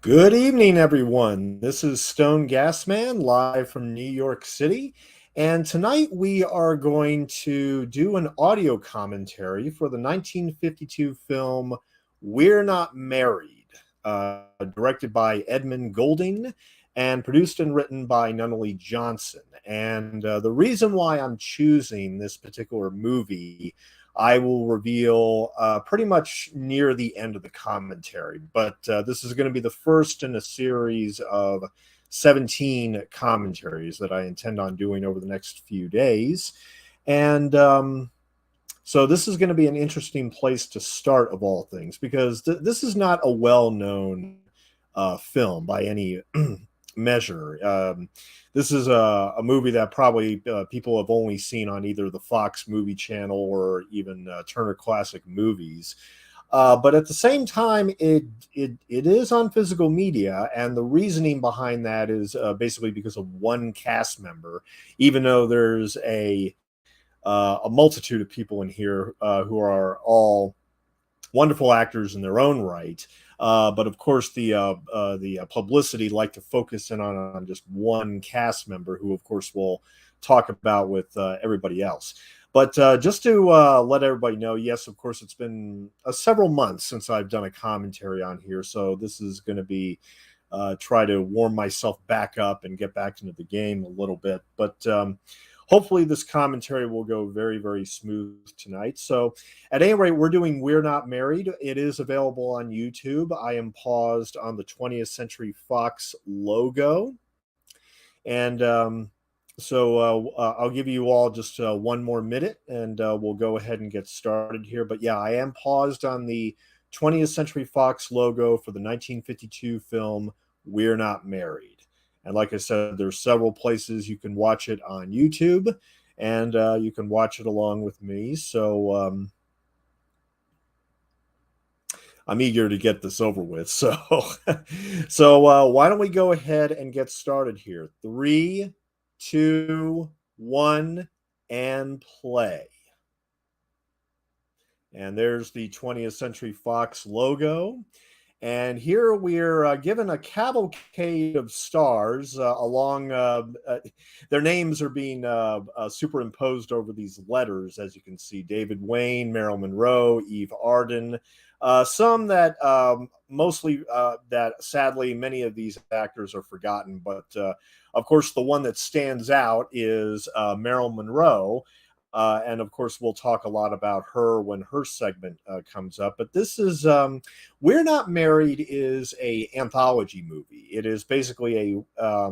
Good evening, everyone. This is Stone Gasman live from New York City. And tonight we are going to do an audio commentary for the 1952 film We're Not Married, directed by Edmund Golding and produced and written by Nunnally Johnson. And the reason why I'm choosing this particular movie I will reveal pretty much near the end of the commentary. But this is going to be the first in a series of 17 commentaries that I intend on doing over the next few days. And so this is going to be an interesting place to start, of all things, because this is not a well known film by any measure. This is a movie that probably people have only seen on either the Fox movie channel or even Turner Classic Movies. But at the same time, it is on physical media, and the reasoning behind that is basically because of one cast member. Even though there's a multitude of people in here who are all wonderful actors in their own right. But of course, the publicity like to focus in on just one cast member, who of course we'll talk about with everybody else. But just to let everybody know, yes, of course, it's been several months since I've done a commentary on here, so this is going to be try to warm myself back up and get back into the game a little bit. But hopefully this commentary will go very, very smooth tonight. So at any rate, we're doing We're Not Married. It is available on YouTube. I am paused on the 20th Century Fox logo. And I'll give you all just one more minute and we'll go ahead and get started here. But yeah, I am paused on the 20th Century Fox logo for the 1952 film We're Not Married. And like I said, there's several places you can watch it on YouTube, and you can watch it along with me. So I'm eager to get this over with. So why don't we go ahead and get started here? 3, 2, 1, and play. And there's the 20th Century Fox logo. And here we're given a cavalcade of stars along, their names are being superimposed over these letters, as you can see. David Wayne, Marilyn Monroe, Eve Arden, some that mostly that sadly many of these actors are forgotten. But of course, the one that stands out is Marilyn Monroe. And of course, we'll talk a lot about her when her segment comes up. But this is We're Not Married is a anthology movie. It is basically a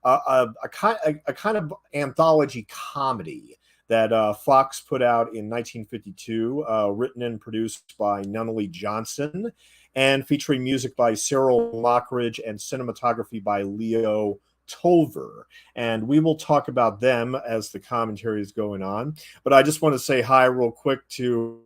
kind of anthology comedy that Fox put out in 1952, written and produced by Nunnally Johnson, and featuring music by Cyril Mockridge and cinematography by Leo Tolver. And we will talk about them as the commentary is going on. But I just want to say hi real quick to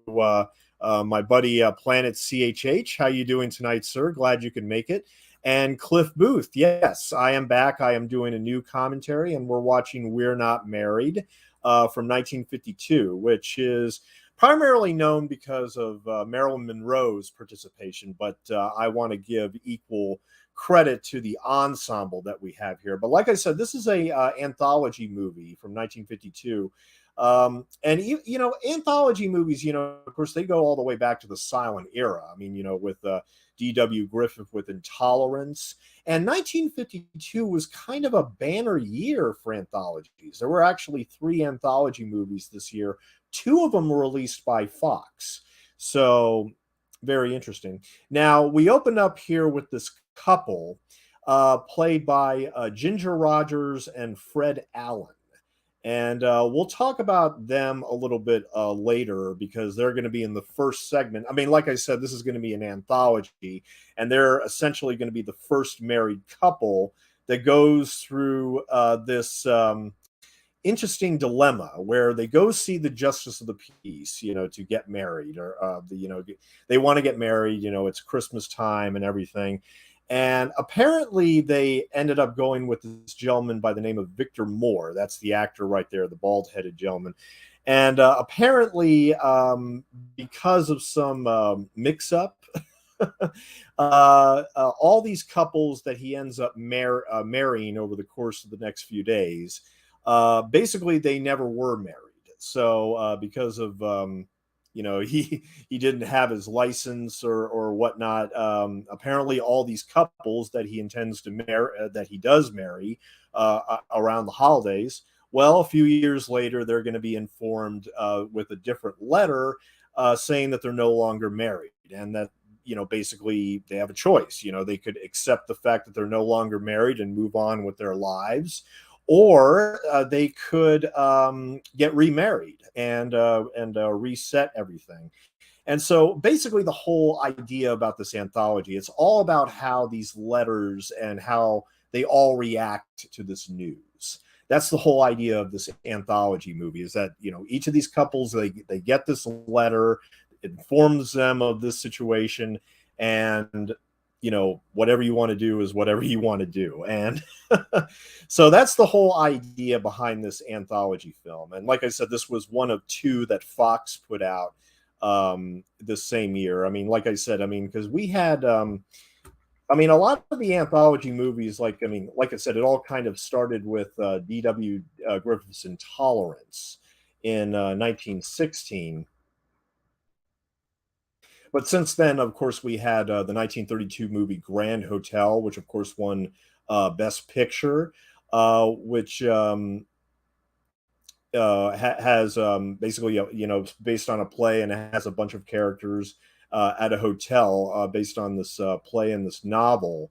my buddy Planet CHH. How you doing tonight, sir? Glad you could make it. And Cliff Booth. Yes, I am back. I am doing a new commentary, and we're watching We're Not Married from 1952, which is primarily known because of Marilyn Monroe's participation, but I want to give equal credit to the ensemble that we have here. But like I said, this is a anthology movie from 1952. And you know, anthology movies, you know, of course, they go all the way back to the silent era. I mean, you know, with D.W. Griffith with Intolerance. And 1952 was kind of a banner year for anthologies. There were actually 3 anthology movies this year. 2 of them were released by Fox. So very interesting. Now, we open up here with this couple played by Ginger Rogers and Fred Allen. And we'll talk about them a little bit later because they're going to be in the first segment. I mean, like I said, this is going to be an anthology, and they're essentially going to be the first married couple that goes through this interesting dilemma where they go see the justice of the peace, you know, to get married, or you know, they want to get married. You know, it's Christmas time and everything. And apparently they ended up going with this gentleman by the name of Victor Moore. That's the actor right there, the bald-headed gentleman. And apparently, because of some mix-up, all these couples that he ends up marrying over the course of the next few days, basically they never were married. So because of he didn't have his license or whatnot. Apparently, all these couples that he intends to marry, that he does marry around the holidays. Well, a few years later, they're going to be informed with a different letter saying that they're no longer married, and that basically they have a choice. They could accept the fact that they're no longer married and move on with their lives, or they could get remarried and reset everything. And so basically the whole idea about this anthology, it's all about how these letters and how they all react to this news. That's the whole idea of this anthology movie, is that each of these couples, they get this letter, it informs them of this situation, and whatever you want to do is whatever you want to do. And so that's the whole idea behind this anthology film. And like I said, this was one of two that Fox put out this same year. I mean, like I said, because we had a lot of the anthology movies, like I said, it all kind of started with D.W. Griffith's Intolerance in 1916. But since then, of course, we had the 1932 movie Grand Hotel, which of course won Best Picture, which has basically based on a play, and it has a bunch of characters at a hotel based on this play and this novel.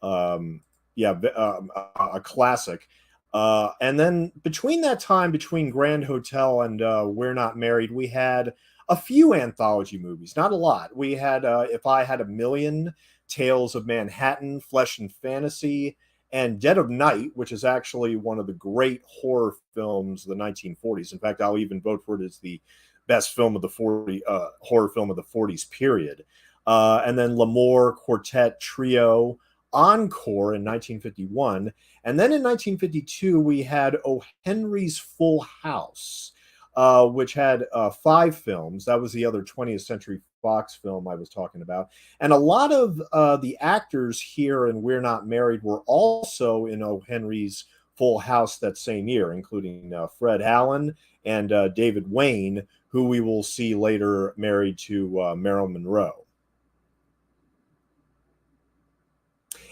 Um, a classic. And then between that time, between Grand Hotel and We're Not Married, we had a few anthology movies, not a lot. We had If I Had a Million, Tales of Manhattan, Flesh and Fantasy, and Dead of Night, which is actually one of the great horror films of the 1940s. In fact, I'll even vote for it as the best film of the horror film of the 40s period. And then L'Amour, Quartet, Trio, Encore in 1951. And then in 1952, we had O. Henry's Full House, which had 5 films. That was the other 20th Century Fox film I was talking about. And a lot of the actors here in We're Not Married were also in O. Henry's Full House that same year, including Fred Allen and David Wayne, who we will see later married to Marilyn Monroe.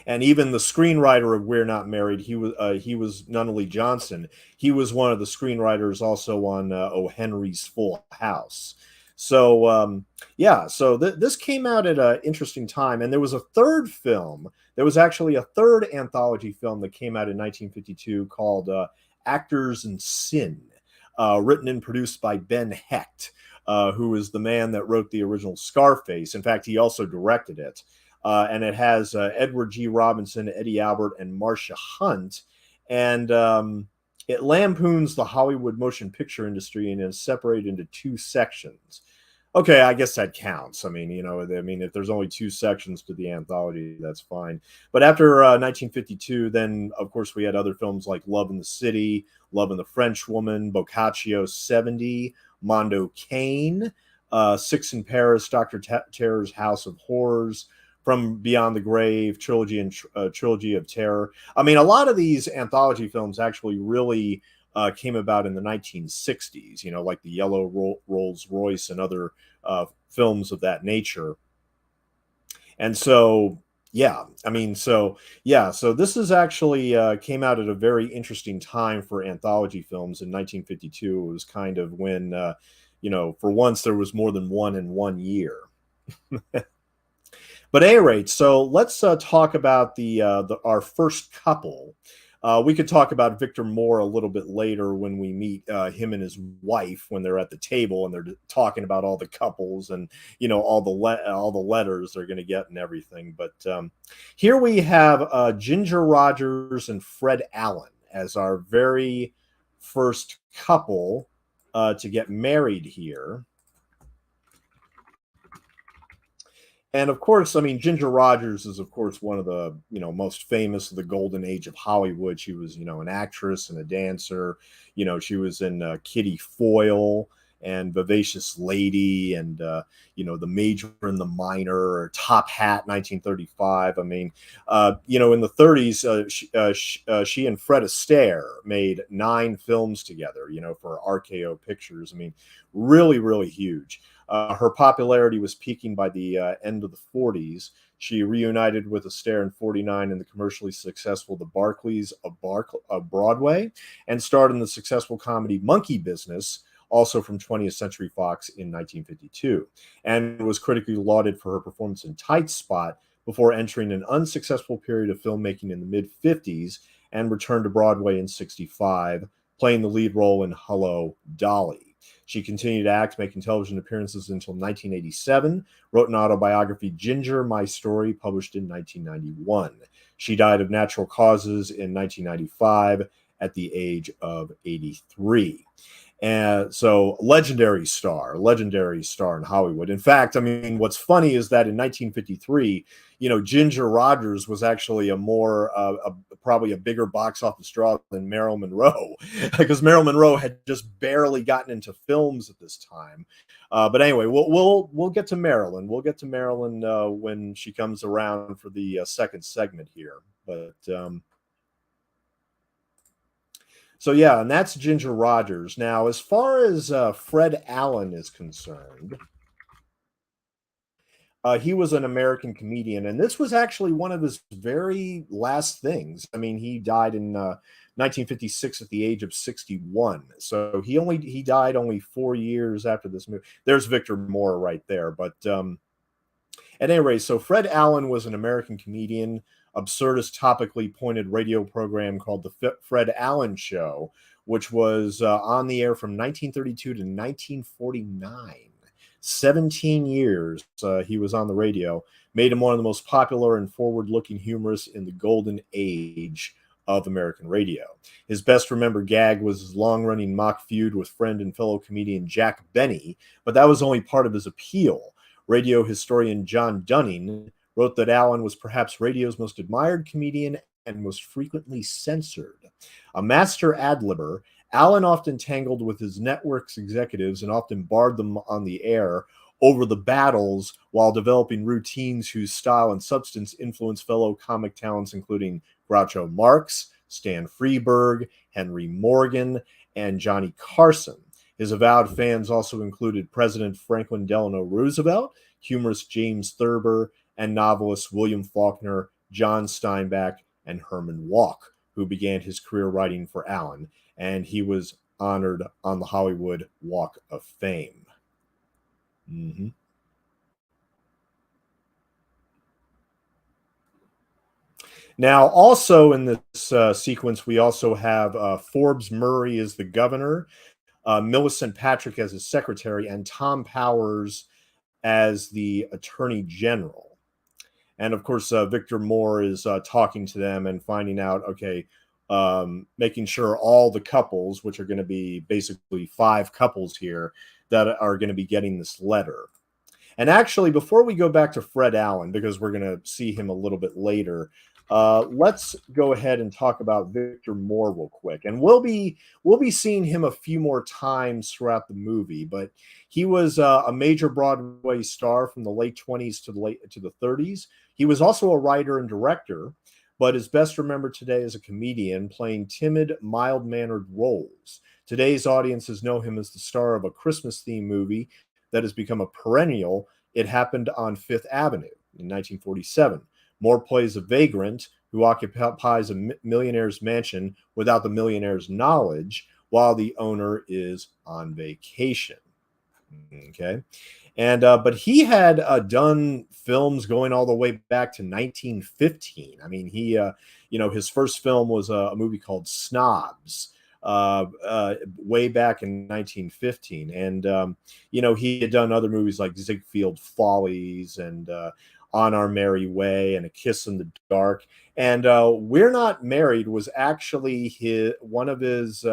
And even the screenwriter of We're Not Married, he was Nunnally Johnson. He was one of the screenwriters also on O. Henry's Full House. So this came out at an interesting time, and there was a third film. There was actually a third anthology film that came out in 1952 called Actors in Sin, written and produced by Ben Hecht, who is the man that wrote the original Scarface. In fact, he also directed it. And it has Edward G. Robinson, Eddie Albert, and Marcia Hunt. And it lampoons the Hollywood motion picture industry and is separated into 2 sections. Okay, I guess that counts. If there's only 2 sections to the anthology, that's fine. But after 1952, then, of course, we had other films like Love in the City, Love and the French Woman, Boccaccio 70, Mondo Cane, Six in Paris, Dr. Terror's House of Horrors, From Beyond the Grave, Trilogy and Trilogy of Terror. A lot of these anthology films actually really came about in the 1960s, like the Yellow Rolls Royce and other films of that nature. And so, so this is actually came out at a very interesting time for anthology films in 1952. It was kind of when, for once there was more than one in one year. But at any rate, so let's talk about our first couple. We could talk about Victor Moore a little bit later when we meet him and his wife when they're at the table and they're talking about all the couples and all the letters they're going to get and everything. But here we have Ginger Rogers and Fred Allen as our very first couple to get married here. And of course, Ginger Rogers is, of course, one of the, most famous of the golden age of Hollywood. She was, an actress and a dancer. She was in Kitty Foyle and Vivacious Lady, and The Major and the Minor, or Top Hat, 1935. I mean, in the 30s, she and Fred Astaire made 9 films together, for RKO Pictures. I mean, really, really huge. Her popularity was peaking by the end of the 40s. She reunited with Astaire in 49 in the commercially successful The Barclays of Broadway, and starred in the successful comedy Monkey Business, also from 20th Century Fox, in 1952, and was critically lauded for her performance in Tight Spot before entering an unsuccessful period of filmmaking in the mid-50s and returned to Broadway in 65, playing the lead role in Hello, Dolly. She continued to act, making television appearances until 1987, wrote an autobiography, Ginger, My Story, published in 1991. She died of natural causes in 1995 at the age of 83. And so, legendary star in Hollywood. In fact, I mean, what's funny is that in 1953, Ginger Rogers was actually probably a bigger box office draw than Marilyn Monroe, because Marilyn Monroe had just barely gotten into films at this time. But anyway, we'll get to Marilyn. We'll get to Marilyn when she comes around for the second segment here. But so yeah, and that's Ginger Rogers. Now, as far as Fred Allen is concerned, he was an American comedian, and this was actually one of his very last things. I mean, he died in 1956 at the age of 61. So he died only 4 years after this movie. There's Victor Moore right there. But at any rate, so Fred Allen was an American comedian, absurdist, topically pointed radio program called The Fred Allen Show, which was on the air from 1932 to 1949. 17 years he was on the radio, made him one of the most popular and forward-looking humorists in the golden age of American radio. His best remembered gag was his long-running mock feud with friend and fellow comedian Jack Benny, but that was only part of his appeal. Radio historian John Dunning wrote that Allen was perhaps radio's most admired comedian and most frequently censored. A master ad-libber, Allen often tangled with his network's executives and often barred them on the air over the battles while developing routines whose style and substance influenced fellow comic talents, including Groucho Marx, Stan Freberg, Henry Morgan, and Johnny Carson. His avowed fans also included President Franklin Delano Roosevelt, humorist James Thurber, and novelists William Faulkner, John Steinbeck, and Herman Wouk, who began his career writing for Allen, and he was honored on the Hollywood Walk of Fame. Mm-hmm. Now, also in this sequence, we also have Forbes Murray as the governor, Millicent Patrick as his secretary, and Tom Powers as the attorney general. And of course, Victor Moore is talking to them and finding out, okay, making sure all the couples, which are going to be basically 5 couples here, that are going to be getting this letter. And actually, before we go back to Fred Allen, because we're going to see him a little bit later, let's go ahead and talk about Victor Moore real quick. And we'll be seeing him a few more times throughout the movie, but he was a major Broadway star from the late 20s to the 30s. He was also a writer and director, but is best remembered today as a comedian playing timid, mild-mannered roles. Today's audiences know him as the star of a Christmas-themed movie that has become a perennial, It Happened on Fifth Avenue in 1947. Moore plays a vagrant who occupies a millionaire's mansion without the millionaire's knowledge while the owner is on vacation. Okay. And but he had done films going all the way back to 1915. I mean, he his first film was a movie called Snobs, way back in 1915. And he had done other movies like Ziegfeld Follies and On Our Merry Way and A Kiss in the Dark. And We're Not Married was actually one of his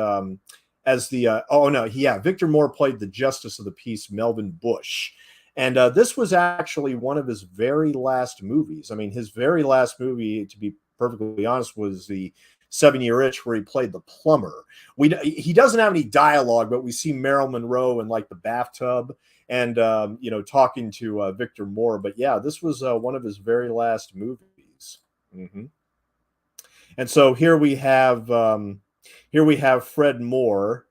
Victor Moore played the Justice of the Peace, Melvin Bush. And this was actually one of his very last movies. I mean, his very last movie, to be perfectly honest, was the 7-Year Itch, where he played the plumber. He doesn't have any dialogue, but we see Marilyn Monroe in like the bathtub and talking to Victor Moore. But yeah, this was one of his very last movies. Mm-hmm. And so here we have Fred Moore.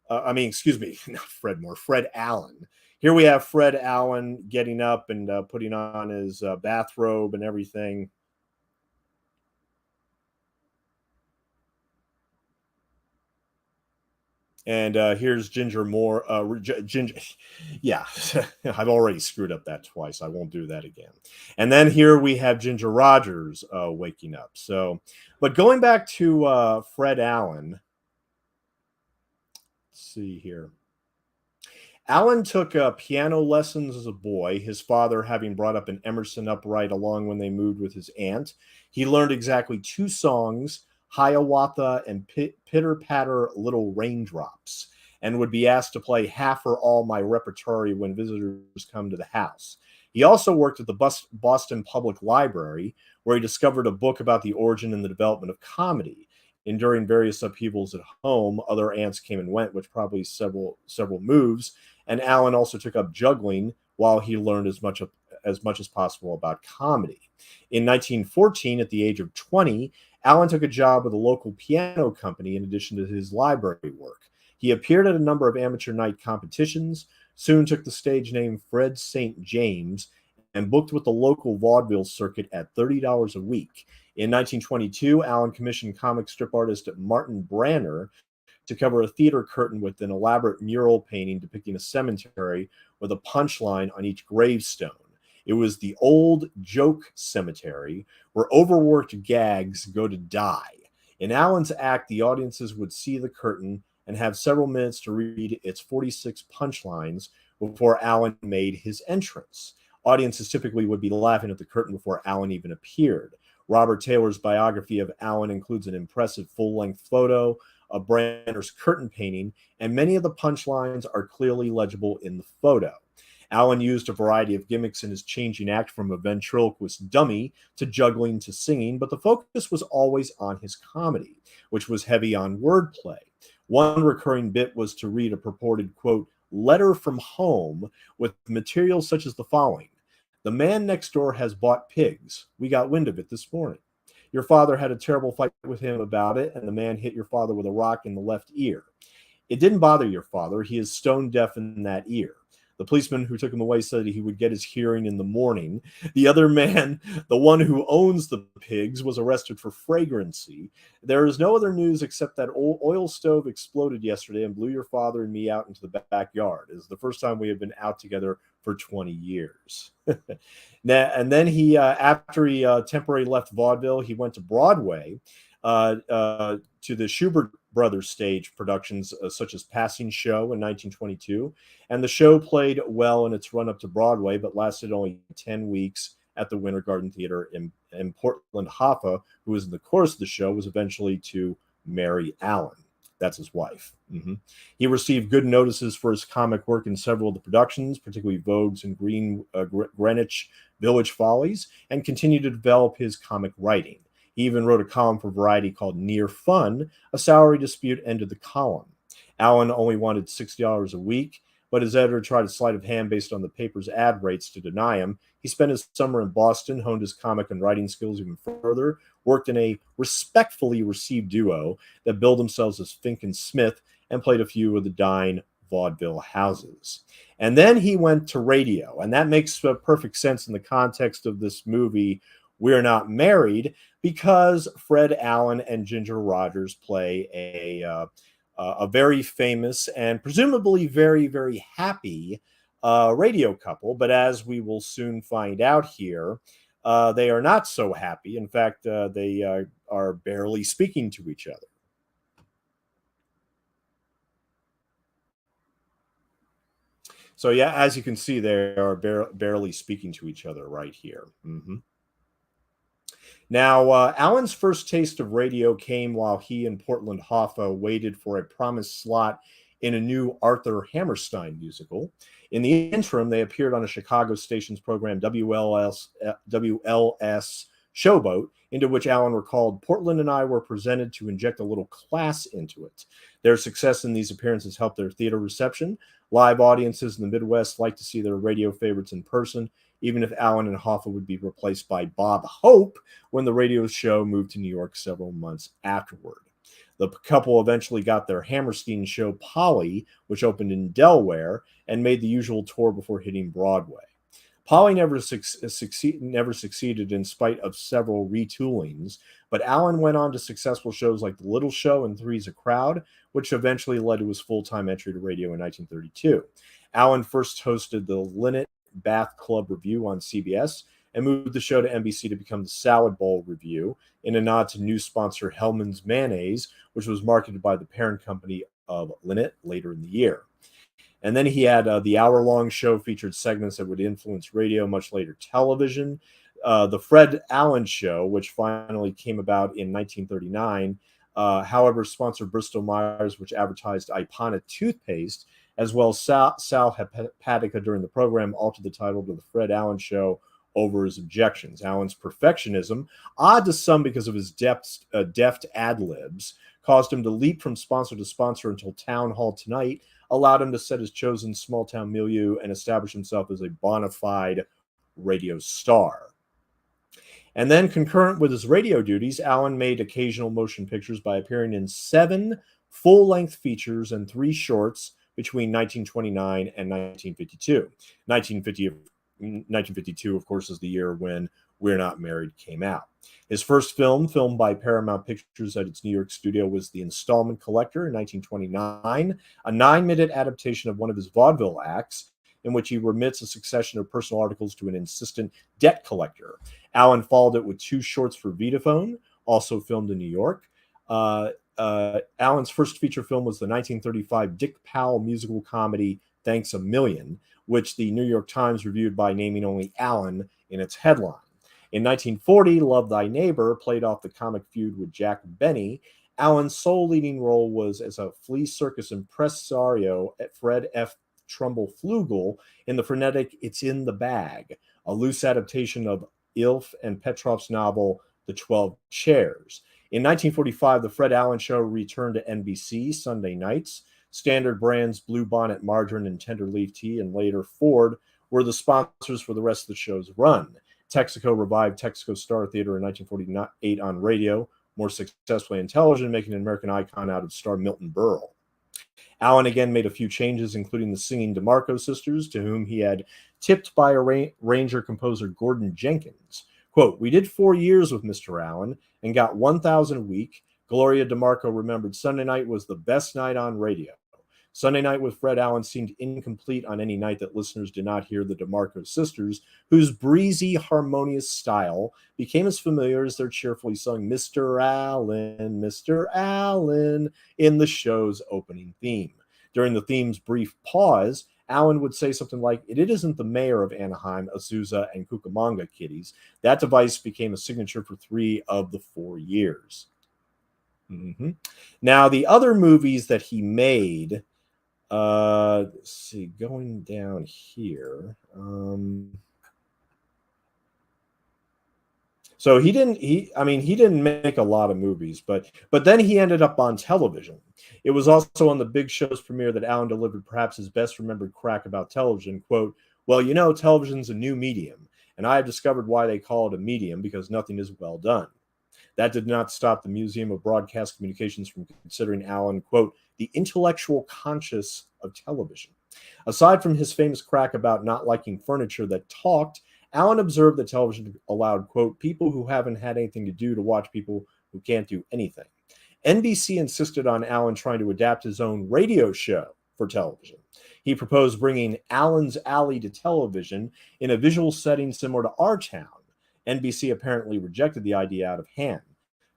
Excuse me, not Fred Moore, Fred Allen. Here we have Fred Allen getting up and putting on his bathrobe and everything. And here's Ginger Moore. Ginger, yeah, I've already screwed up that twice. I won't do that again. And then here we have Ginger Rogers waking up. So, but going back to Fred Allen, let's see here. Allen took piano lessons as a boy, his father having brought up an Emerson upright along when they moved with his aunt. He learned exactly 2 songs, Hiawatha and Pitter Patter Little Raindrops, and would be asked to play half or all my repertory when visitors come to the house. He also worked at the Boston Public Library, where he discovered a book about the origin and the development of comedy. Enduring various upheavals at home, other aunts came and went, which probably several moves, and Allen also took up juggling while he learned as much as possible about comedy. In 1914, at the age of 20, Allen took a job with a local piano company in addition to his library work. He appeared at a number of amateur night competitions, soon took the stage name Fred St. James, and booked with the local vaudeville circuit at $30 a week. In 1922, Allen commissioned comic strip artist Martin Branner to cover a theater curtain with an elaborate mural painting depicting a cemetery with a punchline on each gravestone. It was the old joke cemetery where overworked gags go to die. In Allen's act, the audiences would see the curtain and have several minutes to read its 46 punchlines before Allen made his entrance. Audiences typically would be laughing at the curtain before Allen even appeared. Robert Taylor's biography of Allen includes an impressive full-length photo of Branner's curtain painting, and many of the punchlines are clearly legible in the photo. Allen used a variety of gimmicks in his changing act, from a ventriloquist dummy to juggling to singing, but the focus was always on his comedy, which was heavy on wordplay. One recurring bit was to read a purported, quote, letter from home with materials such as the following. The man next door has bought pigs. We got wind of it this morning. Your father had a terrible fight with him about it, and the man hit your father with a rock in the left ear. It didn't bother your father. He is stone deaf in that ear. The policeman who took him away said he would get his hearing in the morning. The other man, the one who owns the pigs, was arrested for fragrancy. There is no other news except that oil stove exploded yesterday and blew your father and me out into the backyard. It is the first time we have been out together for 20 years. And then he, after he temporarily left vaudeville, he went to Broadway to the Schubert Brothers stage productions such as Passing Show in 1922. And the show played well in its run up to Broadway, but lasted only 10 weeks at the Winter Garden Theater in Portland. Hoffa, who was in the chorus of the show, was eventually to marry Allen. That's his wife. Mm-hmm. He received good notices for his comic work in several of the productions, particularly Vogue's and Greenwich Village Follies, and continued to develop his comic writing. He even wrote a column for Variety called Near Fun. A salary dispute ended the column. Allen only wanted $60 a week, but his editor tried a sleight of hand based on the paper's ad rates to deny him. He spent his summer in Boston, honed his comic and writing skills even further, worked in a respectfully received duo that billed themselves as Fink and Smith, and played a few of the dying vaudeville houses. And then he went to radio, and that makes perfect sense in the context of this movie, We're Not Married, because Fred Allen and Ginger Rogers play a very famous and presumably very, very happy radio couple. But as we will soon find out here, they are not so happy. In fact, they are barely speaking to each other. So yeah, as you can see, they are barely speaking to each other right here. Mm-hmm. Now, Allen's first taste of radio came while he and Portland Hoffa waited for a promised slot in a new Arthur Hammerstein musical. In the interim, they appeared on a Chicago station's program, WLS Showboat, into which Allen recalled, "Portland and I were presented to inject a little class into it. Their success in these appearances helped their theater reception. Live audiences in the Midwest like to see their radio favorites in person, even if Allen and Hoffa would be replaced by Bob Hope when the radio show moved to New York several months afterward." The couple eventually got their Hammerstein show Polly, which opened in Delaware, and made the usual tour before hitting Broadway. Polly never succeeded in spite of several retoolings, but Allen went on to successful shows like The Little Show and Three's a Crowd, which eventually led to his full-time entry to radio in 1932. Allen first hosted the Linnet Bath Club Review on CBS and moved the show to NBC to become the Salad Bowl Review, in a nod to new sponsor Hellmann's Mayonnaise, which was marketed by the parent company of Linnet later in the year. And then he had the hour-long show featured segments that would influence radio, much later television. The Fred Allen Show, which finally came about in 1939, however, sponsored Bristol Myers, which advertised Ipana toothpaste, as well as Sal Hepatica during the program, altered the title to The Fred Allen Show over his objections. Allen's perfectionism, odd to some because of his deft ad-libs, caused him to leap from sponsor to sponsor until Town Hall Tonight allowed him to set his chosen small-town milieu and establish himself as a bona fide radio star. And then, concurrent with his radio duties, Allen made occasional motion pictures by appearing in 7 full-length features and 3 shorts between 1929 and 1952. 1952, of course, is the year when We're Not Married came out. His first film, filmed by Paramount Pictures at its New York studio, was The Installment Collector in 1929, a 9-minute adaptation of one of his vaudeville acts in which he remits a succession of personal articles to an insistent debt collector. Allen followed it with 2 shorts for Vitaphone, also filmed in New York. Allen's first feature film was the 1935 Dick Powell musical comedy Thanks a Million, which the New York Times reviewed by naming only Allen in its headline. In 1940, Love Thy Neighbor played off the comic feud with Jack Benny. Allen's sole leading role was as a flea circus impresario at Fred F. Trumbull Flugel in the frenetic It's in the Bag, a loose adaptation of Ilf and Petrov's novel The 12 Chairs. In 1945, the Fred Allen Show returned to NBC Sunday nights. Standard Brands, Blue Bonnet Margarine, and Tender Leaf Tea, and later Ford, were the sponsors for the rest of the show's run. Texaco revived Texaco Star Theater in 1948 on radio, more successfully on television, making an American icon out of star Milton Berle. Allen again made a few changes, including the singing DeMarco sisters, to whom he had tipped by arranger composer Gordon Jenkins. Quote, "We did 4 years with Mr. Allen and got 1,000 a week. Gloria DeMarco remembered Sunday night was the best night on radio. Sunday night with Fred Allen seemed incomplete on any night that listeners did not hear the DeMarco sisters, whose breezy, harmonious style became as familiar as their cheerfully sung Mr. Allen in the show's opening theme. During the theme's brief pause, Allen would say something like, 'It isn't the mayor of Anaheim, Azusa, and Cucamonga kitties.' That device became a signature for 3 of the 4 years. Now, the other movies that he made, let's see, going down here. So he didn't make a lot of movies, but then he ended up on television. It was also on the big show's premiere that Allen delivered perhaps his best remembered crack about television. Quote, "Well, you know, television's a new medium, and I have discovered why they call it a medium, because nothing is well done." That did not stop the Museum of Broadcast Communications from considering Allen, quote, "the intellectual conscience of television." Aside from his famous crack about not liking furniture that talked, Allen observed that television allowed, quote, "people who haven't had anything to do to watch people who can't do anything." NBC insisted on Allen trying to adapt his own radio show for television. He proposed bringing Allen's Alley to television in a visual setting similar to Our Town. NBC apparently rejected the idea out of hand.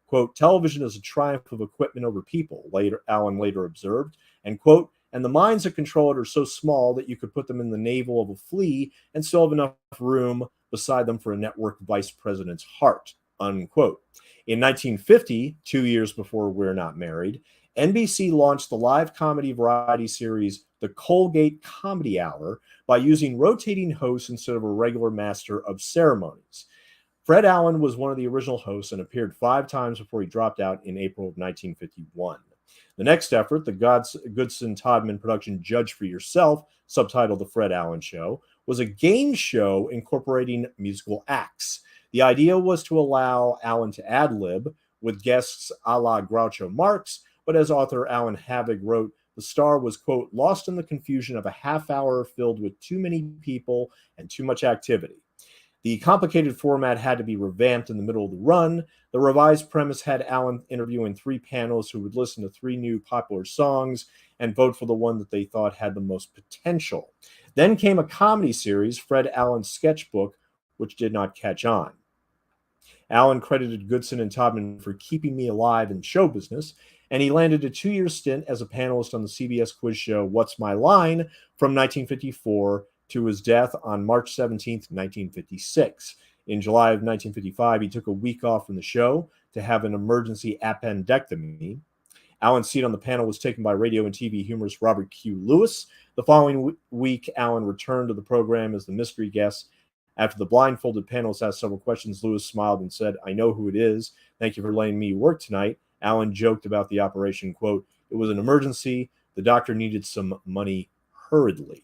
Quote, "Television is a triumph of equipment over people," Allen later observed, and quote, "and the minds that control it are so small that you could put them in the navel of a flea and still have enough room beside them for a network vice president's heart," unquote. In 1950, 2 years before We're Not Married, NBC launched the live comedy variety series The Colgate Comedy Hour by using rotating hosts instead of a regular master of ceremonies. Fred Allen was one of the original hosts and appeared 5 times before he dropped out in April of 1951. The next effort, the Goodson Todman production Judge for Yourself, subtitled The Fred Allen Show, was a game show incorporating musical acts. The idea was to allow Allen to ad lib with guests a la Groucho Marx, but as author Alan Havig wrote, the star was, quote, lost in the confusion of a half hour filled with too many people and too much activity. The complicated format had to be revamped in the middle of the run. The revised premise had Allen interviewing 3 panelists who would listen to 3 new popular songs and vote for the one that they thought had the most potential. Then came a comedy series, Fred Allen's Sketchbook, which did not catch on. Allen credited Goodson and Todman for keeping me alive in show business, and he landed a 2-year stint as a panelist on the CBS quiz show What's My Line from 1954 to his death on March 17, 1956. In July of 1955, he took a week off from the show to have an emergency appendectomy. Allen's seat on the panel was taken by radio and TV humorist Robert Q. Lewis. The following week, Allen returned to the program as the mystery guest. After the blindfolded panelists asked several questions, Lewis smiled and said, I know who it is. Thank you for letting me work tonight. Allen joked about the operation, quote, it was an emergency. The doctor needed some money hurriedly.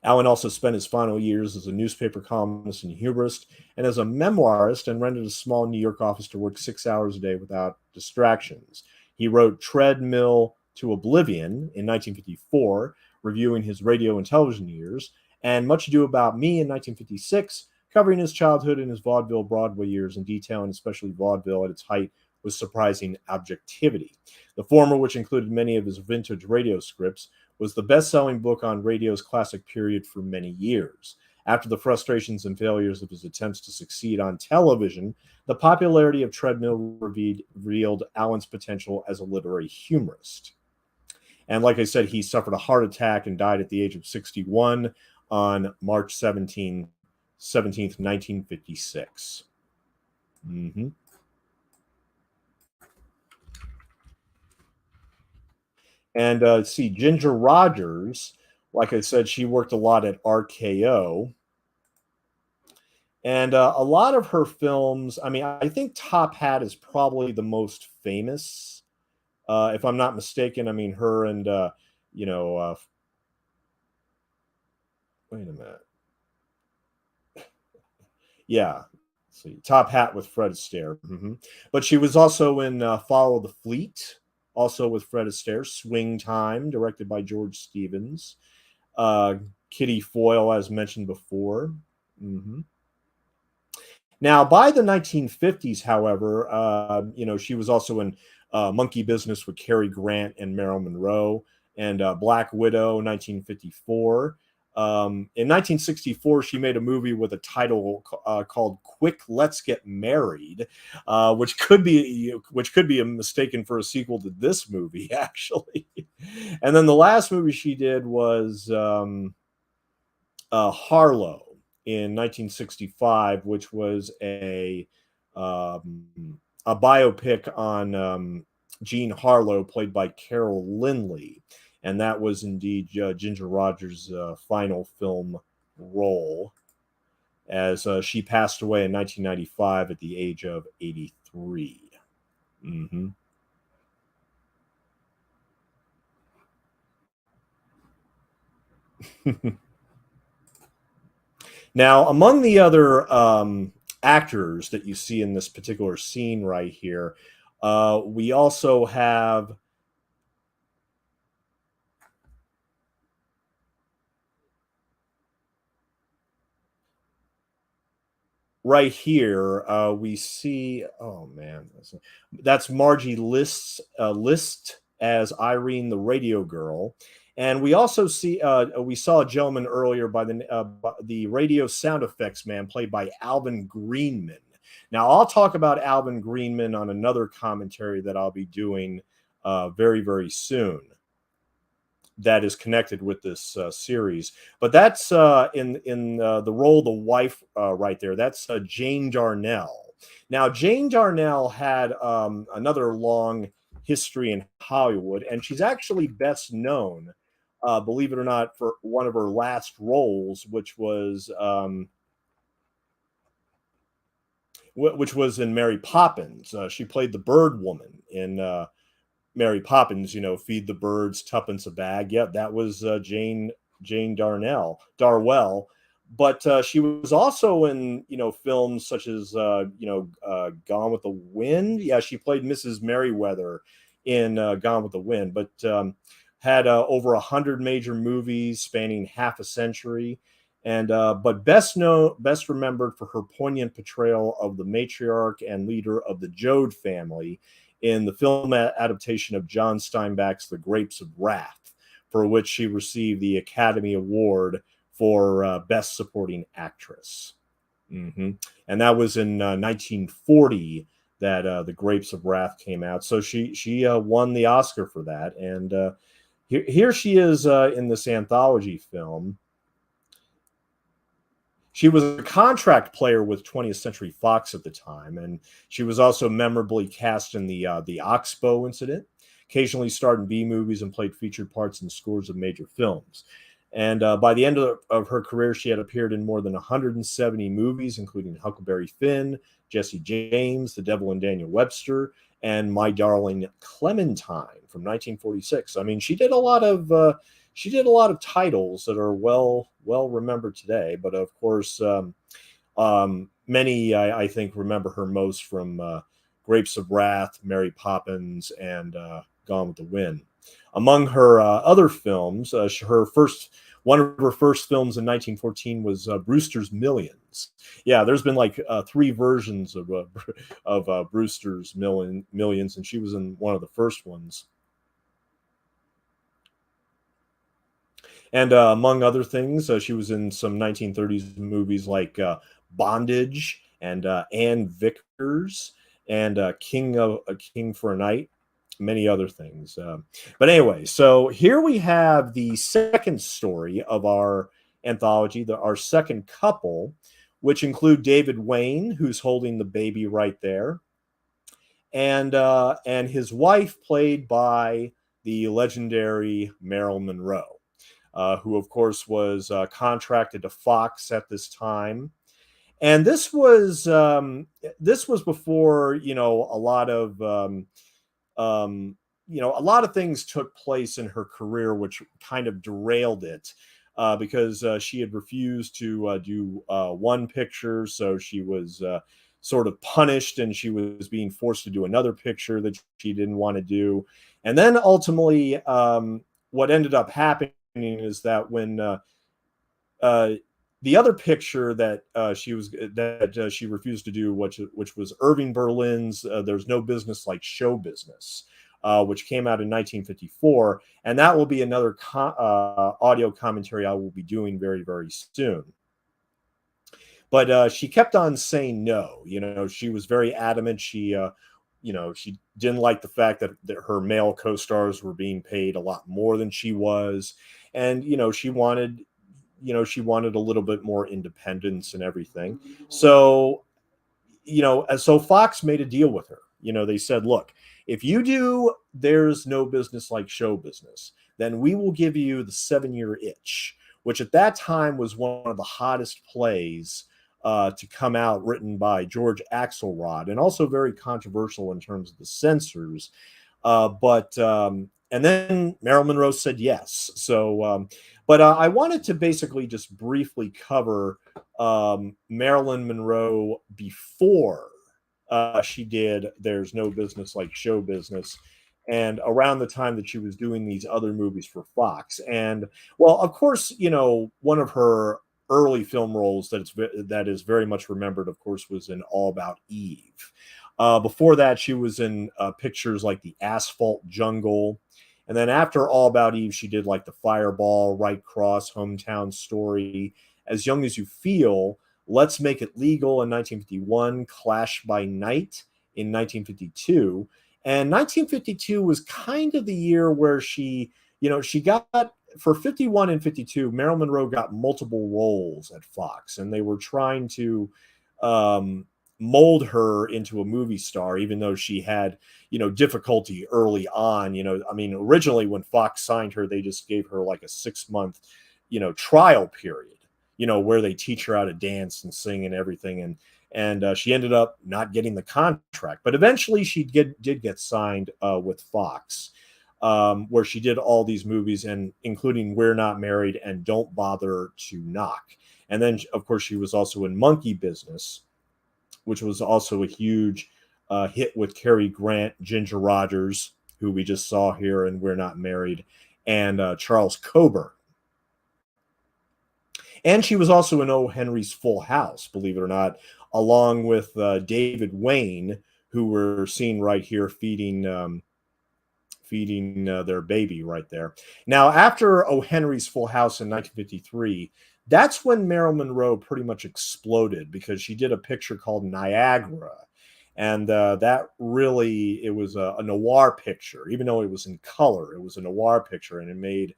Allen also spent his final years as a newspaper columnist and humorist and as a memoirist, and rented a small New York office to work 6 hours a day without distractions. He wrote Treadmill to Oblivion in 1954, reviewing his radio and television years, and Much Ado About Me in 1956, covering his childhood and his vaudeville Broadway years in detail, and especially vaudeville at its height with surprising objectivity. The former, which included many of his vintage radio scripts, was the best-selling book on radio's classic period for many years. After the frustrations and failures of his attempts to succeed on television, the popularity of Treadmill revealed Allen's potential as a literary humorist. And like I said, he suffered a heart attack and died at the age of 61 on March 17th, 1956. Mm-hmm. And see, Ginger Rogers, like I said, she worked a lot at RKO. And a lot of her films, I mean, I think Top Hat is probably the most famous, if I'm not mistaken. I mean, her and, wait a minute. Yeah. See, Top Hat with Fred Astaire. Mm-hmm. But she was also in Follow the Fleet, also with Fred Astaire. Swing Time, directed by George Stevens. Kitty Foyle, as mentioned before. Mm-hmm. Now, by the 1950s, however, she was also in Monkey Business with Cary Grant and Marilyn Monroe, and Black Widow, 1954. In 1964, she made a movie with a title called "Quick, Let's Get Married," which could be mistaken for a sequel to this movie, actually. And then the last movie she did was Harlow in 1965, which was a biopic on Jean Harlow, played by Carol Lindley. And that was indeed Ginger Rogers' final film role, as she passed away in 1995 at the age of 83. Mm-hmm. Now, among the other actors that you see in this particular scene right here, we also have right here, we see, oh man, that's Margie List as Irene the radio girl. And we also see, we saw a gentleman earlier by the radio sound effects man, played by Alvin Greenman. Now, I'll talk about Alvin Greenman on another commentary that I'll be doing very, very soon, that is connected with this series. But that's in the role of the wife right there. That's Jane Darnell. Now, Jane Darnell had another long history in Hollywood, and she's actually best known, believe it or not, for one of her last roles, which was which was in Mary Poppins. She played the bird woman in Mary Poppins. Feed the birds tuppence a bag. Yeah, that was Jane Darwell. But she was also in films such as Gone with the Wind. Yeah, she played Mrs. Merriweather in Gone with the Wind. But had over 100 major movies spanning half a century. And but best remembered for her poignant portrayal of the matriarch and leader of the Joad family in the film adaptation of John Steinbeck's The Grapes of Wrath, for which she received the Academy Award for Best Supporting Actress. And that was in 1940 that The Grapes of Wrath came out. So she won the Oscar for that. And here she is in this anthology film. She was a contract player with 20th Century Fox at the time, and she was also memorably cast in the Oxbow incident, occasionally starred in B movies and played featured parts in scores of major films. And by the end of her career, she had appeared in more than 170 movies, including Huckleberry Finn, Jesse James, The Devil and Daniel Webster, and My Darling Clementine from 1946. I mean, she did a lot of titles that are well remembered today. But of course, many I think remember her most from Grapes of Wrath, Mary Poppins, and Gone with the Wind. Among her other films, one of her first films in 1914 was Brewster's Millions. Yeah, there's been like 3 versions of Brewster's Millions, and she was in one of the first ones. And among other things, she was in some 1930s movies like Bondage and Ann Vickers and King for a Night, many other things. But anyway, so here we have the second story of our anthology, our second couple, which include David Wayne, who's holding the baby right there, and his wife, played by the legendary Marilyn Monroe. Who, of course, was contracted to Fox at this time. And this was before a lot of a lot of things took place in her career, which kind of derailed it. Because she had refused to do one picture, so she was sort of punished, and she was being forced to do another picture that she didn't want to do. And then ultimately, what ended up happening is that when the other picture that she refused to do, which was Irving Berlin's "There's No Business Like Show Business," which came out in 1954, and that will be another audio commentary I will be doing very, very soon. But she kept on saying no. She was very adamant. She didn't like the fact that her male co-stars were being paid a lot more than she was, and she wanted a little bit more independence and everything. So so Fox made a deal with her. They said, look, if you do There's No Business Like Show Business, then we will give you the 7-Year Itch, which at that time was one of the hottest plays to come out, written by George Axelrod, and also very controversial in terms of the censors. And then Marilyn Monroe said yes. So, but I wanted to basically just briefly cover Marilyn Monroe before she did There's No Business Like Show Business, and around the time that she was doing these other movies for Fox. And well, of course, one of her early film roles that is very much remembered, of course, was in All About Eve. Before that, she was in pictures like The Asphalt Jungle. And then after All About Eve, she did like The Fireball, Right Cross, Hometown Story, As Young as You Feel, Let's Make It Legal in 1951, Clash by Night in 1952. And 1952 was kind of the year where she got, for 51 and 52, Marilyn Monroe got multiple roles at Fox, and they were trying to mold her into a movie star, even though she had, difficulty early on. I mean, originally when Fox signed her, they just gave her like a 6-month, trial period, where they teach her how to dance and sing and everything. and she ended up not getting the contract. But eventually, she did get signed with Fox, where she did all these movies, and including We're Not Married and Don't Bother to Knock. And then, of course, she was also in Monkey Business, which was also a huge hit with Cary Grant, Ginger Rogers, who we just saw here in We're Not Married, and Charles Coburn. And she was also in O. Henry's Full House, believe it or not, along with David Wayne, who we're seeing right here feeding their baby right there. Now, after O. Henry's Full House in 1953, that's when Marilyn Monroe pretty much exploded, because she did a picture called Niagara. And that really, it was a noir picture. Even though it was in color, it was a noir picture, and it made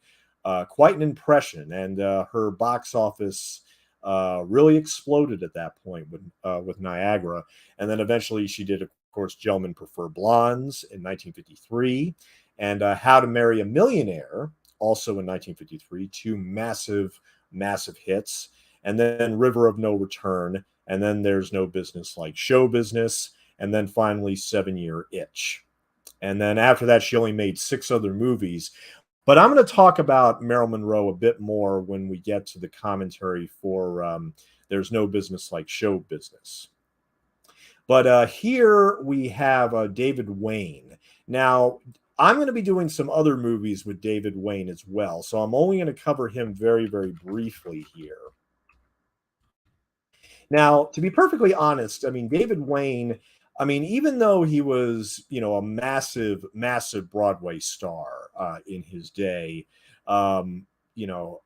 quite an impression. And her box office really exploded at that point with Niagara. And then eventually she did, of course, Gentlemen Prefer Blondes in 1953, and How to Marry a Millionaire, also in 1953, two massive, massive hits. And then River of No Return, and then There's No Business Like Show Business, and then finally 7-Year Itch. And then after that, she only made 6 other movies. But I'm going to talk about Marilyn Monroe a bit more when we get to the commentary for There's No Business Like Show Business. But here we have David Wayne. Now, I'm going to be doing some other movies with David Wayne as well, so I'm only going to cover him very, very briefly here. Now, to be perfectly honest, I mean, David Wayne, I mean, even though he was, a massive, massive Broadway star in his day, um, you know,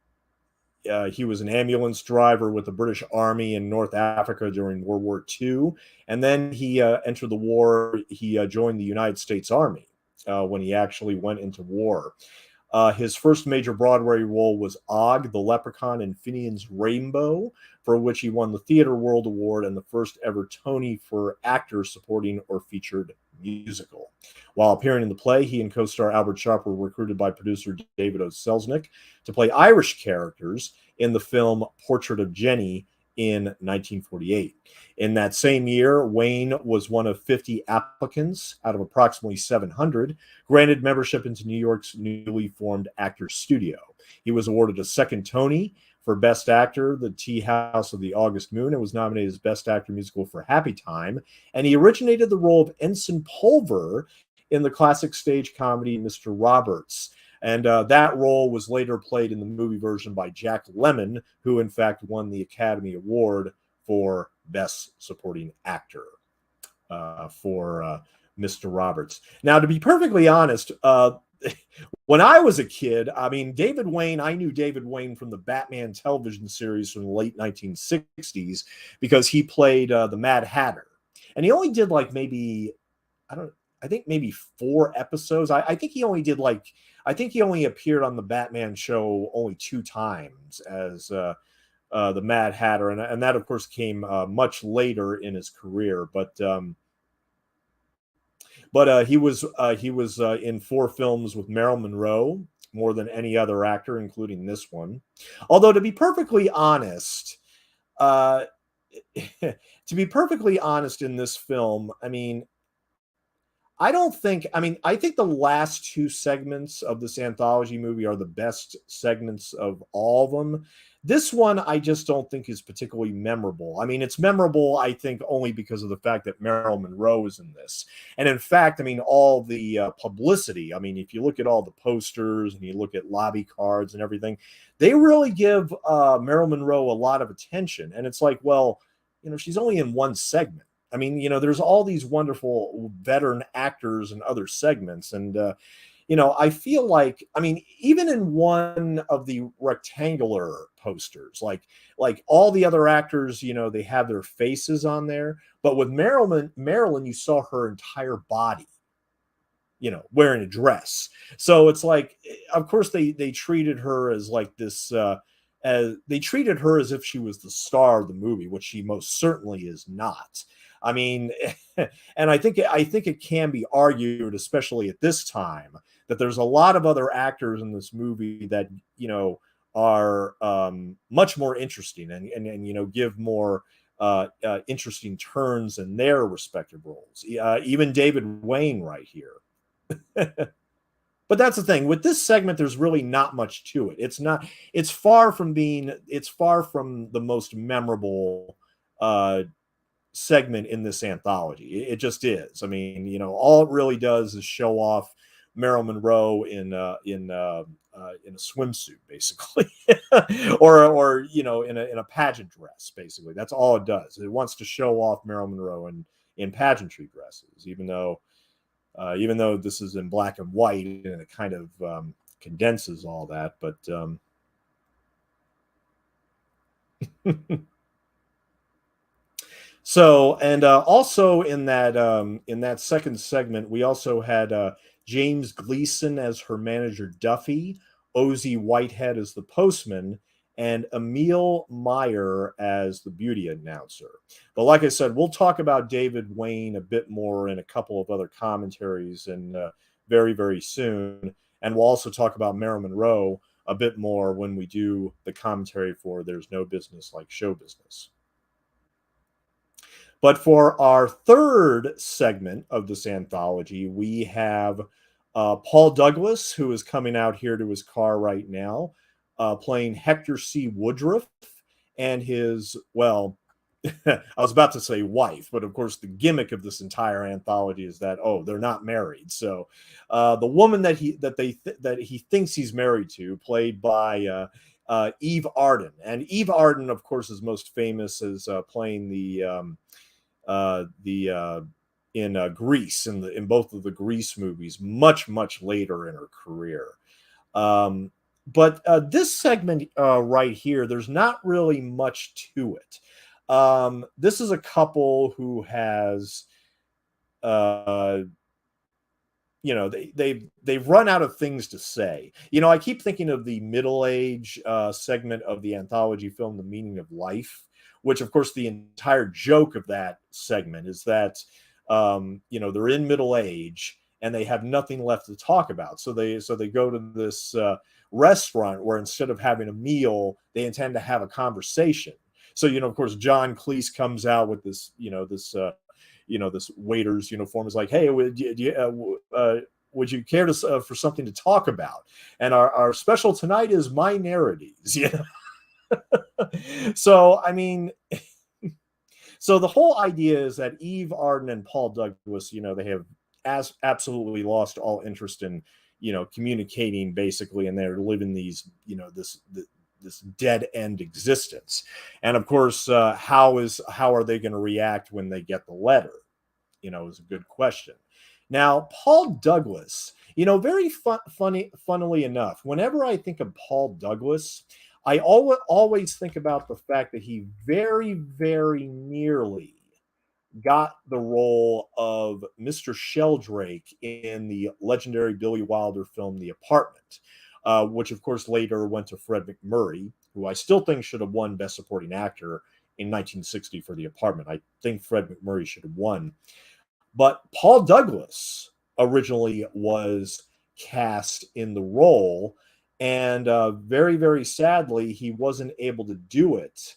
he was an ambulance driver with the British Army in North Africa during World War II. And then he entered the war. He joined the United States Army when he actually went into war. His first major Broadway role was Og the Leprechaun in Finian's Rainbow, for which he won the Theatre World Award and the first ever Tony for actor supporting or featured musical. While appearing in the play, he and co-star Albert Sharp were recruited by producer David O. Selznick to play Irish characters in the film Portrait of Jenny in 1948. In that same year, Wayne was one of 50 applicants out of approximately 700 granted membership into New York's newly formed Actors Studio. He was awarded a second Tony for Best Actor, The Tea House of the August Moon, and was nominated as Best Actor Musical for Happy Time. And he originated the role of Ensign Pulver in the classic stage comedy Mr. Roberts. And that role was later played in the movie version by Jack Lemmon, who in fact won the Academy Award for Best Supporting Actor for Mr. Roberts. Now, to be perfectly honest, when I was a kid, I mean, I knew David Wayne from the Batman television series from the late 1960s, because he played the Mad Hatter. And he only did like maybe, I think maybe 4 episodes. I think he only did I think he only appeared on the Batman show only 2 times as the Mad Hatter. And that, of course, came much later in his career. But he was in 4 films with Marilyn Monroe, more than any other actor, including this one. Although, to be perfectly honest, in this film, I mean, I think the last 2 segments of this anthology movie are the best segments of all of them. This one, I just don't think is particularly memorable. I mean, it's memorable, I think, only because of the fact that Marilyn Monroe is in this. And in fact, I mean, all the publicity, I mean, if you look at all the posters and you look at lobby cards and everything, they really give Marilyn Monroe a lot of attention. And it's like, well, she's only in 1 segment. I mean, there's all these wonderful veteran actors and other segments. And, I feel like, I mean, even in one of the rectangular posters, like all the other actors, they have their faces on there. But with Marilyn, you saw her entire body, wearing a dress. So it's like, of course, they treated her as like this, they treated her as if she was the star of the movie, which she most certainly is not. I mean, and I think it can be argued, especially at this time, that there's a lot of other actors in this movie that are much more interesting and give more interesting turns in their respective roles. Even David Wayne right here. But that's the thing with this segment. There's really not much to it. It's not. It's far from being. It's far from the most memorable segment in this anthology. It just is. I mean, all it really does is show off Marilyn Monroe in a swimsuit, basically, or in a pageant dress. Basically, that's all it does. It wants to show off Marilyn Monroe in pageantry dresses, even though this is in black and white and it kind of condenses all that. But so, and also in that second segment, we also had James Gleason as her manager Duffy, Ozzie Whitehead as the postman, and Emil Meyer as the beauty announcer. But like I said, we'll talk about David Wayne a bit more in a couple of other commentaries and very, very soon. And we'll also talk about Marilyn Monroe a bit more when we do the commentary for There's No Business Like Show Business. But for our third segment of this anthology, we have Paul Douglas, who is coming out here to his car right now, playing Hector C. Woodruff and his, well, I was about to say wife, but of course the gimmick of this entire anthology is that, they're not married. So the woman that he thinks he's married to, played by Eve Arden. And Eve Arden, of course, is most famous as playing in Grease, in both of the Grease movies, much later in her career. But this segment right here, there's not really much to it. This is a couple who has, they've run out of things to say. I keep thinking of the middle age segment of the anthology film, The Meaning of Life, which, of course, the entire joke of that segment is that, they're in middle age and they have nothing left to talk about. So they go to this restaurant where instead of having a meal, they intend to have a conversation. So, of course, John Cleese comes out with this, this waiter's uniform. Is like, hey, would you care to for something to talk about? And our special tonight is minorities. So, I mean, so the whole idea is that Eve Arden and Paul Douglas, they have absolutely lost all interest in, communicating, basically, and they're living these, this dead end existence. And of course, how are they going to react when they get the letter? Is a good question. Now, Paul Douglas, very funnily enough, whenever I think of Paul Douglas, I always think about the fact that he very, very nearly got the role of Mr. Sheldrake in the legendary Billy Wilder film, The Apartment, which, of course, later went to Fred MacMurray, who I still think should have won Best Supporting Actor in 1960 for The Apartment. I think Fred MacMurray should have won. But Paul Douglas originally was cast in the role, and very, very sadly, he wasn't able to do it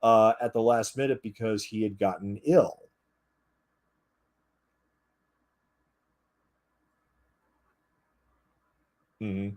at the last minute because he had gotten ill. Mm-hmm.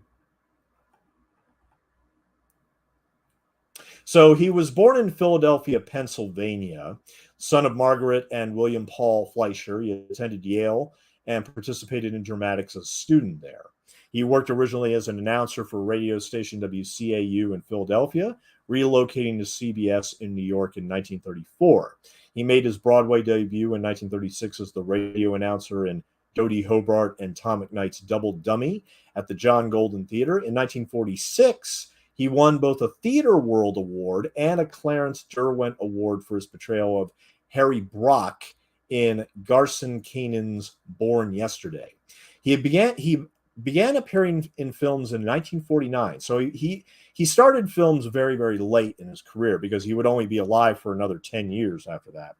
So he was born in Philadelphia, Pennsylvania, son of Margaret and William Paul Fleischer. He attended Yale and participated in dramatics as a student there. He worked originally as an announcer for radio station WCAU in Philadelphia, relocating to CBS in New York in 1934. He made his Broadway debut in 1936 as the radio announcer in Dodie Hobart and Tom McKnight's Double Dummy at the John Golden Theater. In 1946, he won both a Theater World Award and a Clarence Derwent Award for his portrayal of Harry Brock in Garson Kanan's Born Yesterday. He began appearing in films in 1949. So he started films very, very late in his career because he would only be alive for another 10 years after that.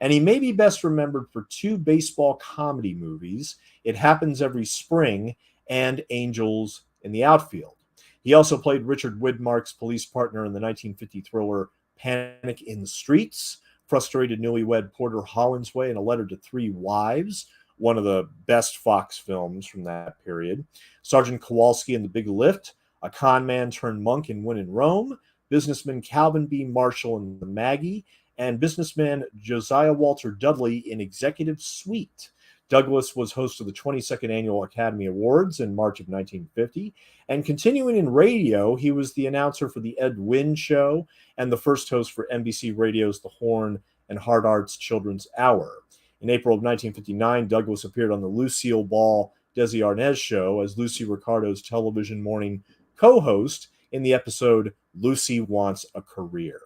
And he may be best remembered for two baseball comedy movies, It Happens Every Spring and Angels in the Outfield. He also played Richard Widmark's police partner in the 1950 thriller Panic in the Streets, Frustrated Newlywed Porter Hollinsway in A Letter to Three Wives, one of the best Fox films from that period. Sergeant Kowalski in The Big Lift, a con man turned monk in When in Rome, businessman Calvin B. Marshall in The Maggie, and businessman Josiah Walter Dudley in Executive Suite. Douglas was host of the 22nd Annual Academy Awards in March of 1950. And continuing in radio, he was the announcer for The Ed Wynn Show and the first host for NBC Radio's The Horn and Hard Arts Children's Hour. In April of 1959, Douglas appeared on the Lucille Ball Desi Arnaz Show as Lucy Ricardo's television morning co-host in the episode Lucy Wants a Career.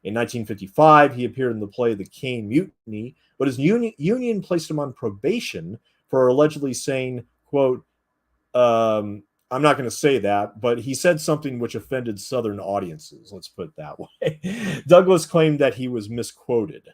In 1955, he appeared in the play The Caine Mutiny, but his union placed him on probation for allegedly saying, quote, I'm not going to say that, but he said something which offended Southern audiences. Let's put it that way. Douglas claimed that he was misquoted.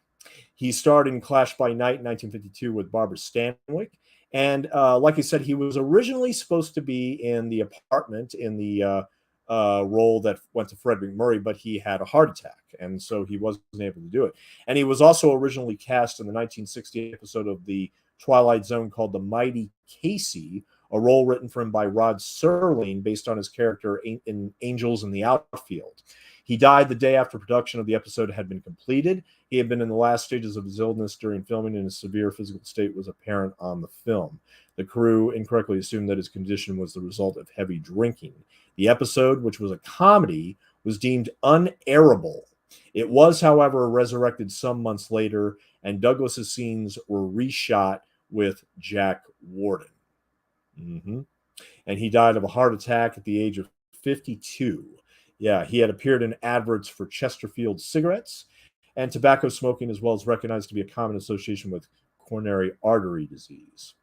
He starred in Clash by Night in 1952 with Barbara Stanwyck. And like I said, he was originally supposed to be in The Apartment in the role that went to Fred MacMurray, but he had a heart attack, and so he wasn't able to do it. And he was also originally cast in the 1960 episode of The Twilight Zone called The Mighty Casey, a role written for him by Rod Serling based on his character in Angels in the Outfield. He died the day after production of the episode had been completed. He had been in the last stages of his illness during filming, and his severe physical state was apparent on the film. The crew incorrectly assumed that his condition was the result of heavy drinking. The episode, which was a comedy, was deemed unairable. It was, however, resurrected some months later, and Douglas's scenes were reshot with Jack Warden. And he died of a heart attack at the age of 52. Yeah, he had appeared in adverts for Chesterfield cigarettes and tobacco smoking, as well as recognized to be a common association with coronary artery disease.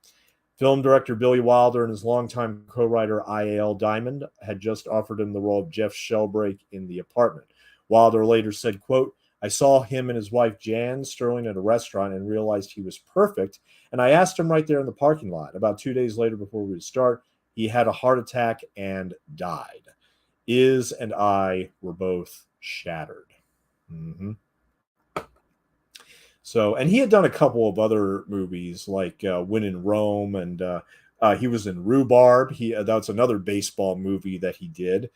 Film director Billy Wilder and his longtime co-writer I.A.L. Diamond had just offered him the role of Jeff Shelbrake in The Apartment. Wilder later said, quote, I saw him and his wife Jan Sterling at a restaurant and realized he was perfect, and I asked him right there in the parking lot. About 2 days later, before we would start, he had a heart attack and died. Iz and I were both shattered. So, and he had done a couple of other movies like When in Rome, and he was in Rhubarb. That's another baseball movie that he did.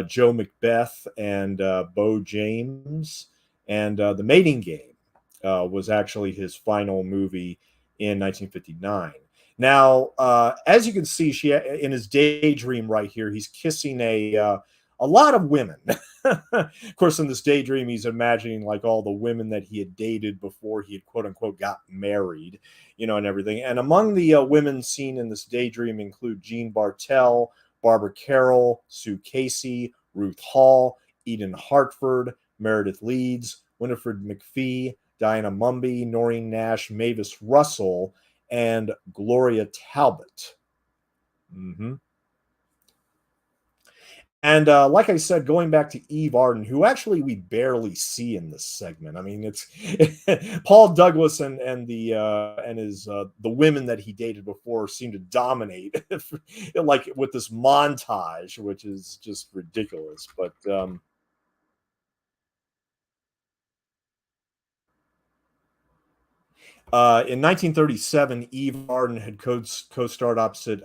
Joe Macbeth and Bo James, and The Mating Game was actually his final movie in 1959. Now, as you can see, in his daydream right here, he's kissing a lot of women. Of course, in this daydream, he's imagining like all the women that he had dated before he had quote unquote got married, and everything. And among the women seen in this daydream include Jean Bartel, Barbara Carroll, Sue Casey, Ruth Hall, Eden Hartford, Meredith Leeds, Winifred McPhee, Diana Mumby, Noreen Nash, Mavis Russell, and Gloria Talbot. And like I said, going back to Eve Arden, who actually we barely see in this segment. I mean, it's Paul Douglas and the women that he dated before seem to dominate, like with this montage, which is just ridiculous. But in 1937, Eve Arden had co-starred opposite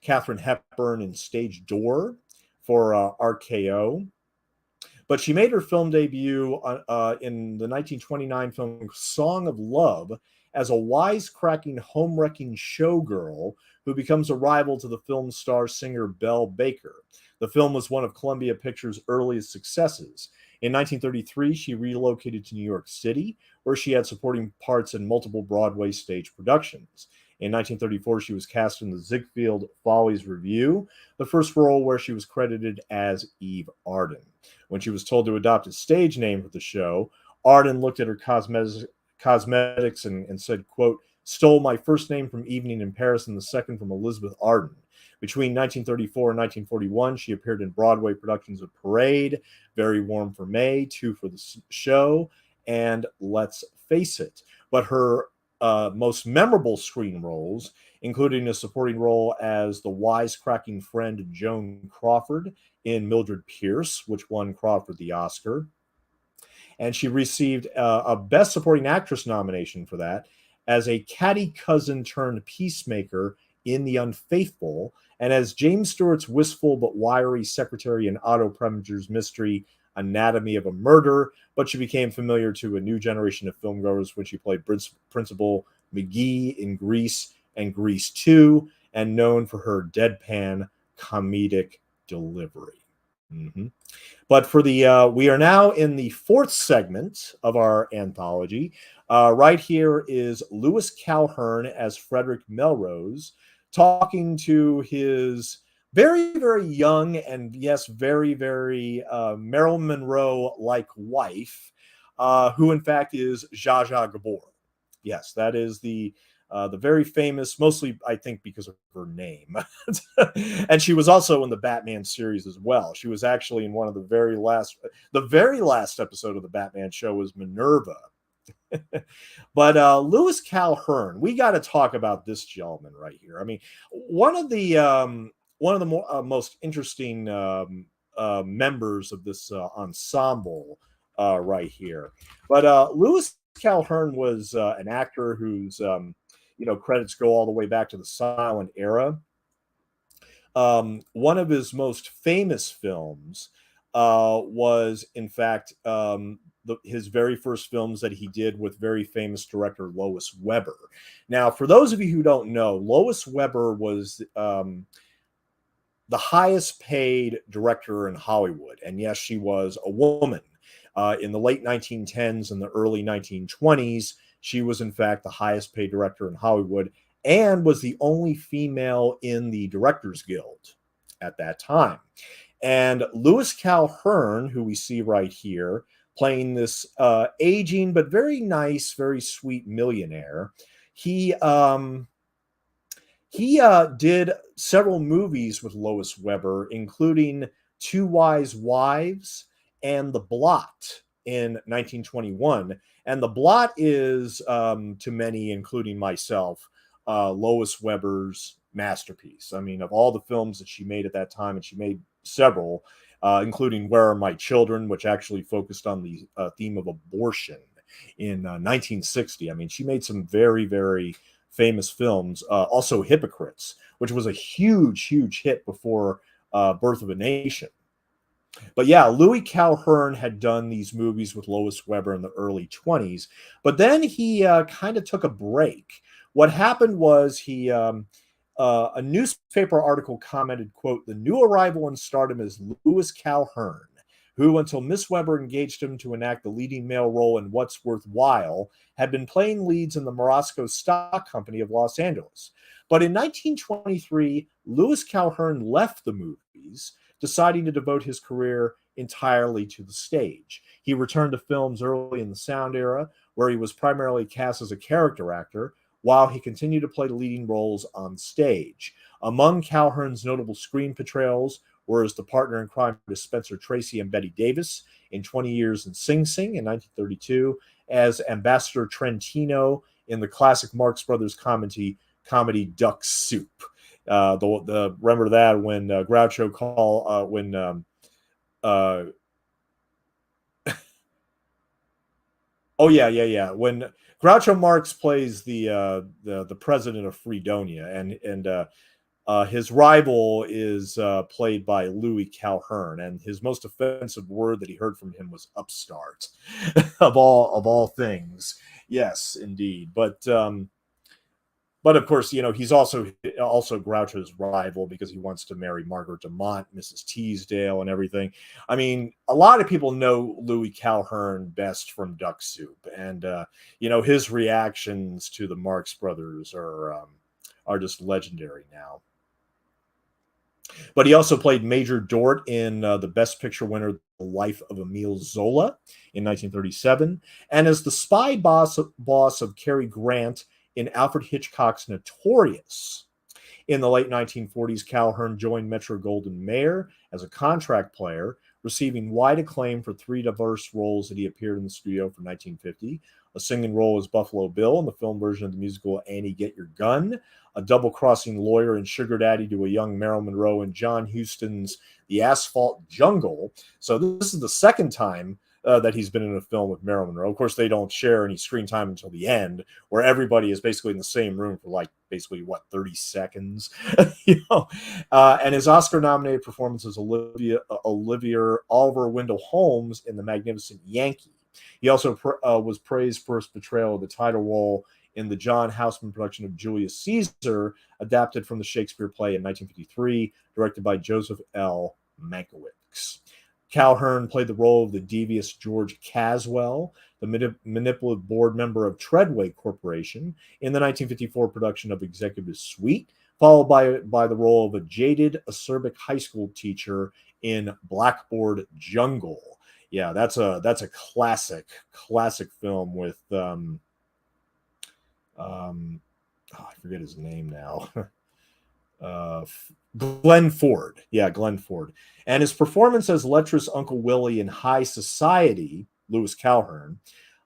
Katharine Hepburn in Stage Door for RKO. But she made her film debut in the 1929 film Song of Love as a wisecracking, home-wrecking showgirl who becomes a rival to the film star singer Belle Baker. The film was one of Columbia Pictures' earliest successes. In 1933, she relocated to New York City, where she had supporting parts in multiple Broadway stage productions. In 1934, she was cast in the Ziegfeld Follies Revue, the first role where she was credited as Eve Arden. When she was told to adopt a stage name for the show, Arden looked at her cosmetics and said, quote, stole my first name from Evening in Paris and the second from Elizabeth Arden. Between 1934 and 1941, she appeared in Broadway productions of Parade, Very Warm for May, Two for the Show, and Let's Face It. But her most memorable screen roles, including a supporting role as the wisecracking friend Joan Crawford in Mildred Pierce, which won Crawford the Oscar, and she received a Best Supporting Actress nomination for that as a catty cousin turned peacemaker in The Unfaithful, and as James Stewart's wistful but wiry secretary in Otto Preminger's mystery Anatomy of a Murder, but she became familiar to a new generation of filmgoers when she played Principal McGee in Grease and Grease 2, and known for her deadpan comedic delivery. Mm-hmm. But for the we are now in the fourth segment of our anthology. Right here is Lewis Calhern as Frederick Melrose, talking to his very, very young and, yes, very, very Marilyn Monroe-like wife, who in fact is Zsa Zsa Gabor. Yes, that is the very famous, mostly I think because of her name. And she was also in the Batman series as well. She was actually in one of the very last episode of the Batman show was Minerva. But Lewis Calhern, we got to talk about this gentleman right here. I mean, one of the most interesting members of this ensemble right here. But Lewis Calhern was an actor whose credits go all the way back to the silent era. One of his most famous films was, in fact, his very first films that he did with very famous director Lois Weber. Now, for those of you who don't know, Lois Weber was the highest paid director in Hollywood. And yes, she was a woman. In the late 1910s and the early 1920s, she was, in fact, the highest paid director in Hollywood and was the only female in the Directors Guild at that time. And Lewis Calhern, who we see right here, playing this aging but very nice, very sweet millionaire, he did several movies with Lois Weber, including Two Wise Wives and The Blot in 1921. And The Blot is, to many, including myself, Lois Weber's masterpiece. I mean, of all the films that she made at that time, and she made several, including Where Are My Children, which actually focused on the theme of abortion in 1960. I mean, she made some very, very famous films. Also Hypocrites, which was a huge, huge hit before Birth of a Nation. But yeah, Louis Calhern had done these movies with Lois Weber in the early 20s, but then he kind of took a break. What happened was he, a newspaper article commented, quote, "The new arrival in stardom is Louis Calhern, who, until Miss Weber engaged him to enact the leading male role in What's Worthwhile, had been playing leads in the Morosco Stock Company of Los Angeles. But in 1923, Louis Calhern left the movies, deciding to devote his career entirely to the stage. He returned to films early in the sound era, where he was primarily cast as a character actor, while he continued to play leading roles on stage. Among Calhern's notable screen portrayals were as the partner in crime to Spencer Tracy and Betty Davis in 20 Years in Sing Sing in 1932, as Ambassador Trentino in the classic Marx Brothers comedy Duck Soup. Remember that when Groucho when Groucho Marx plays the president of Fredonia, and his rival is played by Louis Calhern, and his most offensive word that he heard from him was "upstart," of all things. Yes, indeed. But of course, he's also Groucho's rival because he wants to marry Margaret Dumont, Mrs. Teasdale, and everything. I mean, a lot of people know Louis Calhern best from Duck Soup, and his reactions to the Marx Brothers are just legendary now. But he also played Major Dort in the Best Picture winner, The Life of Emile Zola, in 1937, and as the spy boss of Cary Grant in Alfred Hitchcock's Notorious. In the late 1940s, Calhern joined Metro-Goldwyn-Mayer as a contract player, receiving wide acclaim for 3 diverse roles that he appeared in the studio for 1950. A singing role as Buffalo Bill in the film version of the musical Annie, Get Your Gun, a double-crossing lawyer and sugar daddy to a young Marilyn Monroe in John Huston's The Asphalt Jungle. So this is the second time that he's been in a film with Marilyn Monroe. Of course, they don't share any screen time until the end, where everybody is basically in the same room for like basically what 30 seconds, you know. And his Oscar-nominated performance as Olivia Oliver Wendell Holmes in The Magnificent Yankee. He also was praised for his portrayal of the title role in the John Houseman production of Julius Caesar, adapted from the Shakespeare play in 1953, directed by Joseph L. Mankiewicz. Calhern played the role of the devious George Caswell, the manipulative board member of Treadway Corporation, in the 1954 production of Executive Suite, followed by the role of a jaded, acerbic high school teacher in Blackboard Jungle. Yeah, that's a classic film with I forget his name now. Glenn Ford. Yeah, Glenn Ford. And his performance as lecherous Uncle Willie in High Society, Lewis Calhern,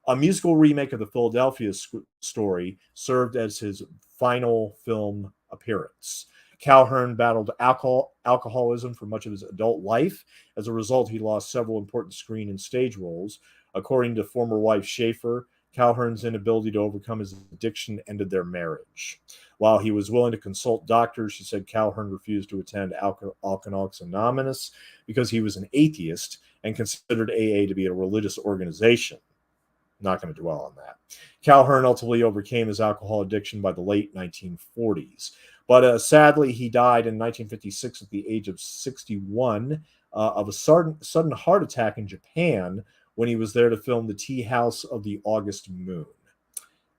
a musical remake of the Philadelphia story, served as his final film appearance. Calhern battled alcoholism for much of his adult life. As a result, he lost several important screen and stage roles. According to former wife Schaefer, Calhern's inability to overcome his addiction ended their marriage. While he was willing to consult doctors, she said Calhern refused to attend Alcoholics Anonymous because he was an atheist and considered AA to be a religious organization. Not going to dwell on that. Calhern ultimately overcame his alcohol addiction by the late 1940s. But sadly, he died in 1956 at the age of 61 of a sudden heart attack in Japan when he was there to film The Tea House of the August Moon.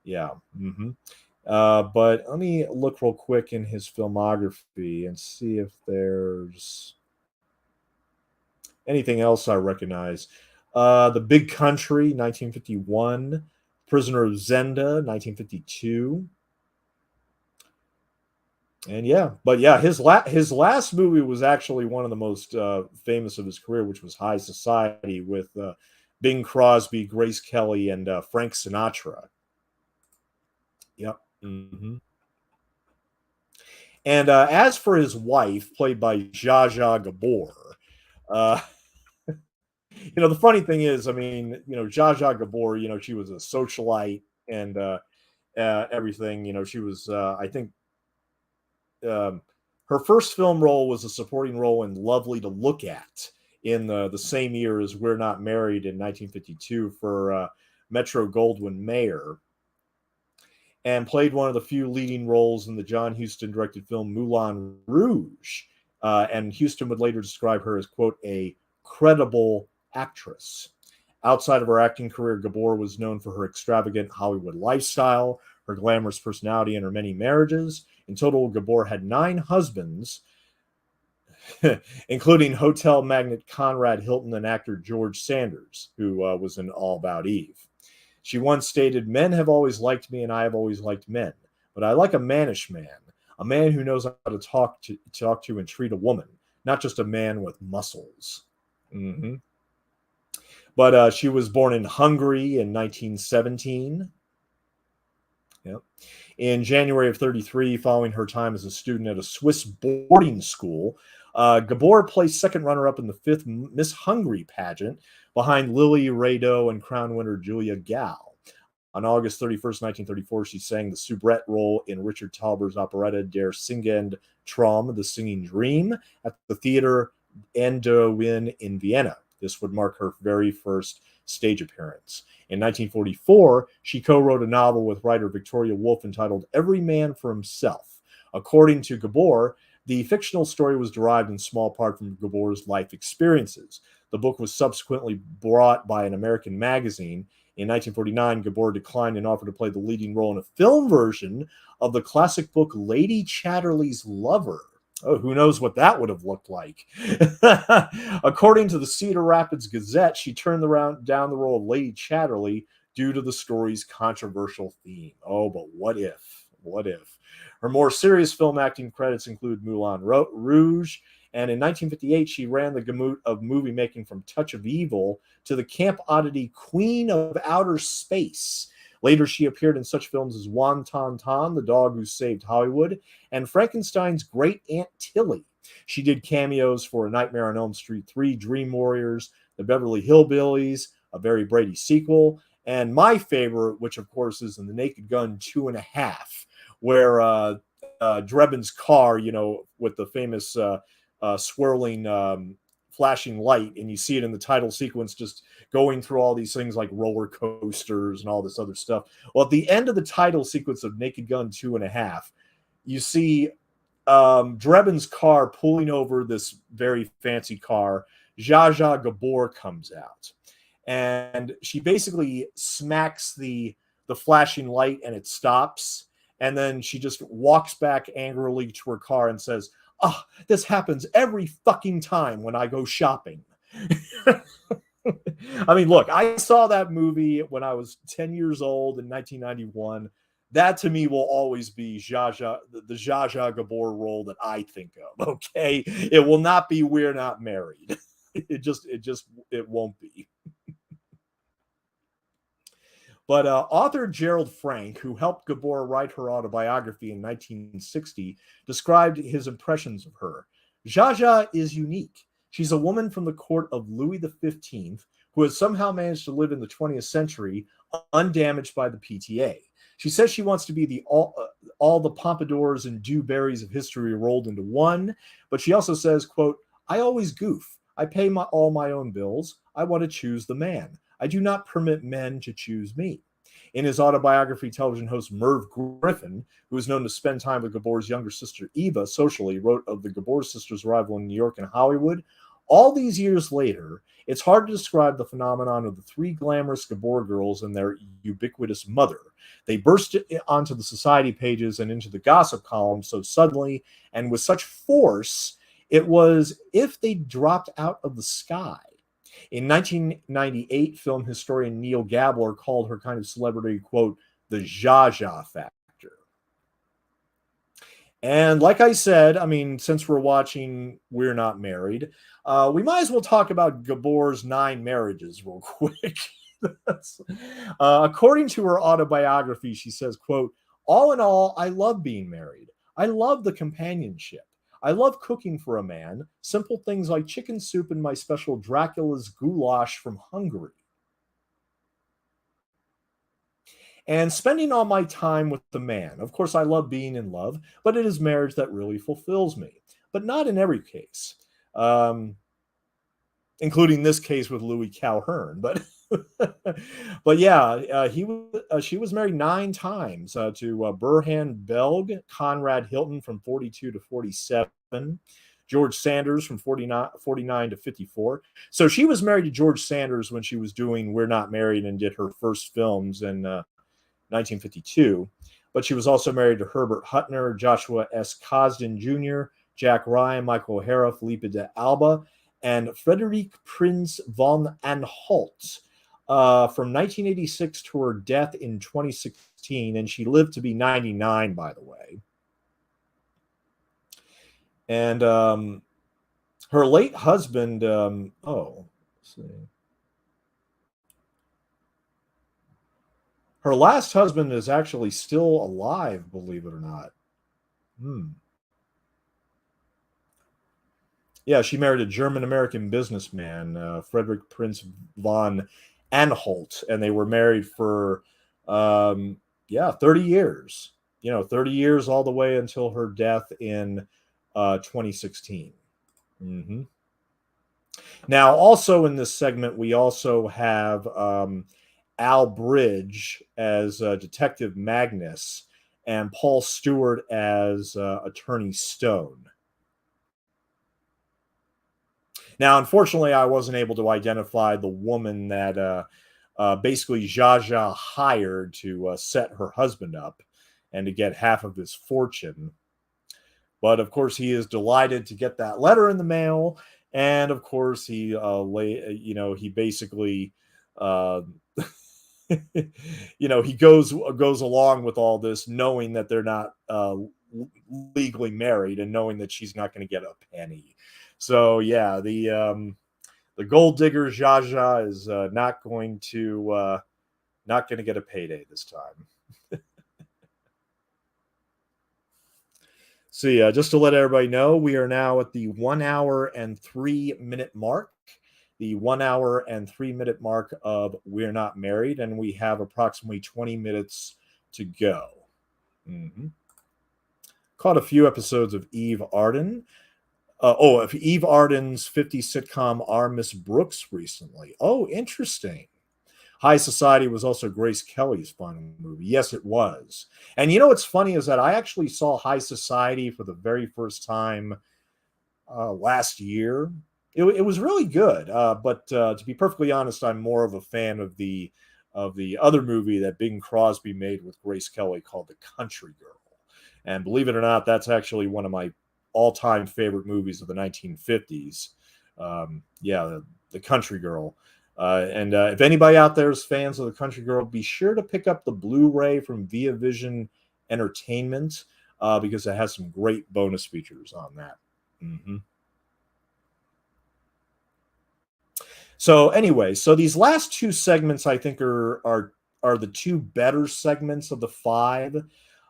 Yeah. Mm-hmm. But let me look real quick in his filmography and see if there's anything else I recognize. The Big Country, 1951. Prisoner of Zenda, 1952. And his last movie was actually one of the most famous of his career, which was High Society with Bing Crosby, Grace Kelly, and Frank Sinatra. Yep. Mm-hmm. And as for his wife, played by Zsa Zsa Gabor, uh, the funny thing is, I mean, Zsa Zsa Gabor, she was a socialite and everything. She was, I think, her first film role was a supporting role in Lovely to Look At in the same year as We're Not Married in 1952 for Metro Goldwyn Mayer, and played one of the few leading roles in the John Huston directed film Moulin Rouge. And Huston would later describe her as, quote, a credible actress. Outside of her acting career, Gabor was known for her extravagant Hollywood lifestyle, her glamorous personality, and her many marriages. In total, Gabor had 9 husbands, including hotel magnate Conrad Hilton and actor George Sanders, who was in All About Eve. She once stated, "Men have always liked me and I have always liked men, but I like a mannish man, a man who knows how to talk to and treat a woman, not just a man with muscles." Mm-hmm. But she was born in Hungary in 1917. Yep. In January of 33, following her time as a student at a Swiss boarding school, Gabor placed second runner-up in the 5th Miss Hungary pageant behind Lily Rado and crown winner Julia Gall. On August 31st, 1934, she sang the soubrette role in Richard Tauber's operetta Der Singende Traum, The Singing Dream, at the Theater Andoin in Vienna. This would mark her very first stage appearance. In 1944, she co-wrote a novel with writer Victoria Woolf entitled Every Man for Himself. According to Gabor, the fictional story was derived in small part from Gabor's life experiences. The book was subsequently bought by an American magazine. In 1949, Gabor declined an offer to play the leading role in a film version of the classic book Lady Chatterley's Lover. Oh, who knows what that would have looked like. According to the Cedar Rapids Gazette, she turned down the role of Lady Chatterley due to the story's controversial theme. Oh, but what if? What if? Her more serious film acting credits include Moulin Rouge, and in 1958, she ran the gamut of movie making from Touch of Evil to the camp oddity Queen of Outer Space. Later, she appeared in such films as Wonton Ton, The Dog Who Saved Hollywood, and Frankenstein's Great Aunt Tilly. She did cameos for A Nightmare on Elm Street 3, Dream Warriors, The Beverly Hillbillies, a very Brady sequel, and my favorite, which of course is in The Naked Gun 2.5, where Drebin's car, with the famous swirling flashing light, and you see it in the title sequence, just going through all these things like roller coasters and all this other stuff. Well, at the end of the title sequence of Naked Gun 2.5, you see Drebin's car pulling over this very fancy car. Zsa Zsa Gabor comes out, and she basically smacks the flashing light, and it stops. And then she just walks back angrily to her car and says, "Oh, this happens every fucking time when I go shopping." I mean, look, I saw that movie when I was 10 years old in 1991. That to me will always be the Zsa Zsa Gabor role that I think of. Okay, it will not be We're Not Married. It won't be. But author Gerald Frank, who helped Gabor write her autobiography in 1960, described his impressions of her. Zsa Zsa is unique. She's a woman from the court of Louis XV who has somehow managed to live in the 20th century undamaged by the PTA. She says she wants to be all the pompadours and dewberries of history rolled into one, but she also says, quote, "I always goof. I pay all my own bills. I want to choose the man. I do not permit men to choose me." In his autobiography, television host Merv Griffin, who is known to spend time with Gabor's younger sister Eva socially, wrote of the Gabor sisters' arrival in New York and Hollywood. All these years later, it's hard to describe the phenomenon of the three glamorous Gabor girls and their ubiquitous mother. They burst onto the society pages and into the gossip columns so suddenly and with such force, it was if they dropped out of the sky. In 1998, film historian Neil Gabler called her kind of celebrity, quote, "the Zsa Zsa factor." And like I said, I mean, since we're watching We're Not Married, we might as well talk about Gabor's 9 marriages real quick. According to her autobiography, she says, quote, "All in all, I love being married. I love the companionship. I love cooking for a man, simple things like chicken soup and my special Dracula's goulash from Hungary. And spending all my time with the man. Of course, I love being in love, but it is marriage that really fulfills me. But not in every case, including this case with Louis Calhern. But but yeah, she was married 9 times to Burhan Belg, Conrad Hilton from 42 to 47, George Sanders from 49 to 54. So she was married to George Sanders when she was doing We're Not Married and did her first films in 1952. But she was also married to Herbert Huttner, Joshua S. Cosden Jr., Jack Ryan, Michael O'Hara, Felipe de Alba, and Frederick Prinz von Anhalt from 1986 to her death in 2016. And she lived to be 99, by the way. And her late husband, let's see. Her last husband is actually still alive, believe it or not. Yeah, she married a German-American businessman, Frederick Prinz von Anhalt, and they were married for, 30 years. 30 years all the way until her death in 2016. Mm-hmm. Now, also in this segment, we also have Al Bridge as Detective Magnus and Paul Stewart as Attorney Stone. Now, unfortunately, I wasn't able to identify the woman that basically Zsa Zsa hired to set her husband up and to get half of his fortune. But of course, he is delighted to get that letter in the mail, and of course, he basically, he goes along with all this, knowing that they're not legally married, and knowing that she's not going to get a penny. So yeah, the gold digger Zsa Zsa is not going to get a payday this time. So yeah, just to let everybody know, we are now at the 1 hour and 3 minute mark. the 1 hour and 3 minute mark of We're Not Married, and we have approximately 20 minutes to go. Mm-hmm. Caught a few episodes of Eve Arden. Of Eve Arden's 50s sitcom Our Miss Brooks recently. Oh, interesting. High Society was also Grace Kelly's final movie. Yes, it was. And you know what's funny is that I actually saw High Society for the very first time last year. It was really good, but to be perfectly honest, I'm more of a fan of the other movie that Bing Crosby made with Grace Kelly called The Country Girl. And believe it or not, that's actually one of my all-time favorite movies of the 1950s. Yeah, the Country Girl. And if anybody out there is fans of the Country Girl, be sure to pick up the Blu-ray from Via Vision Entertainment because it has some great bonus features on that. Mm-hmm. So anyway, so these last two segments I think are the two better segments of the five.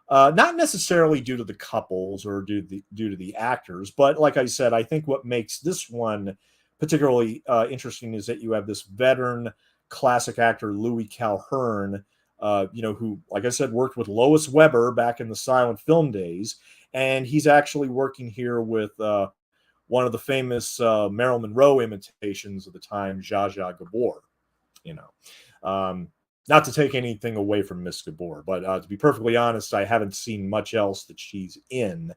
Not necessarily due to the couples or due to the actors, but like I said, I think what makes this one particularly interesting is that you have this veteran classic actor Louis Calhern, who, like I said, worked with Lois Weber back in the silent film days, and he's actually working here with one of the famous Marilyn Monroe imitations of the time, Zsa Zsa Gabor. You know, not to take anything away from Miss Gabor, but to be perfectly honest, I haven't seen much else that she's in,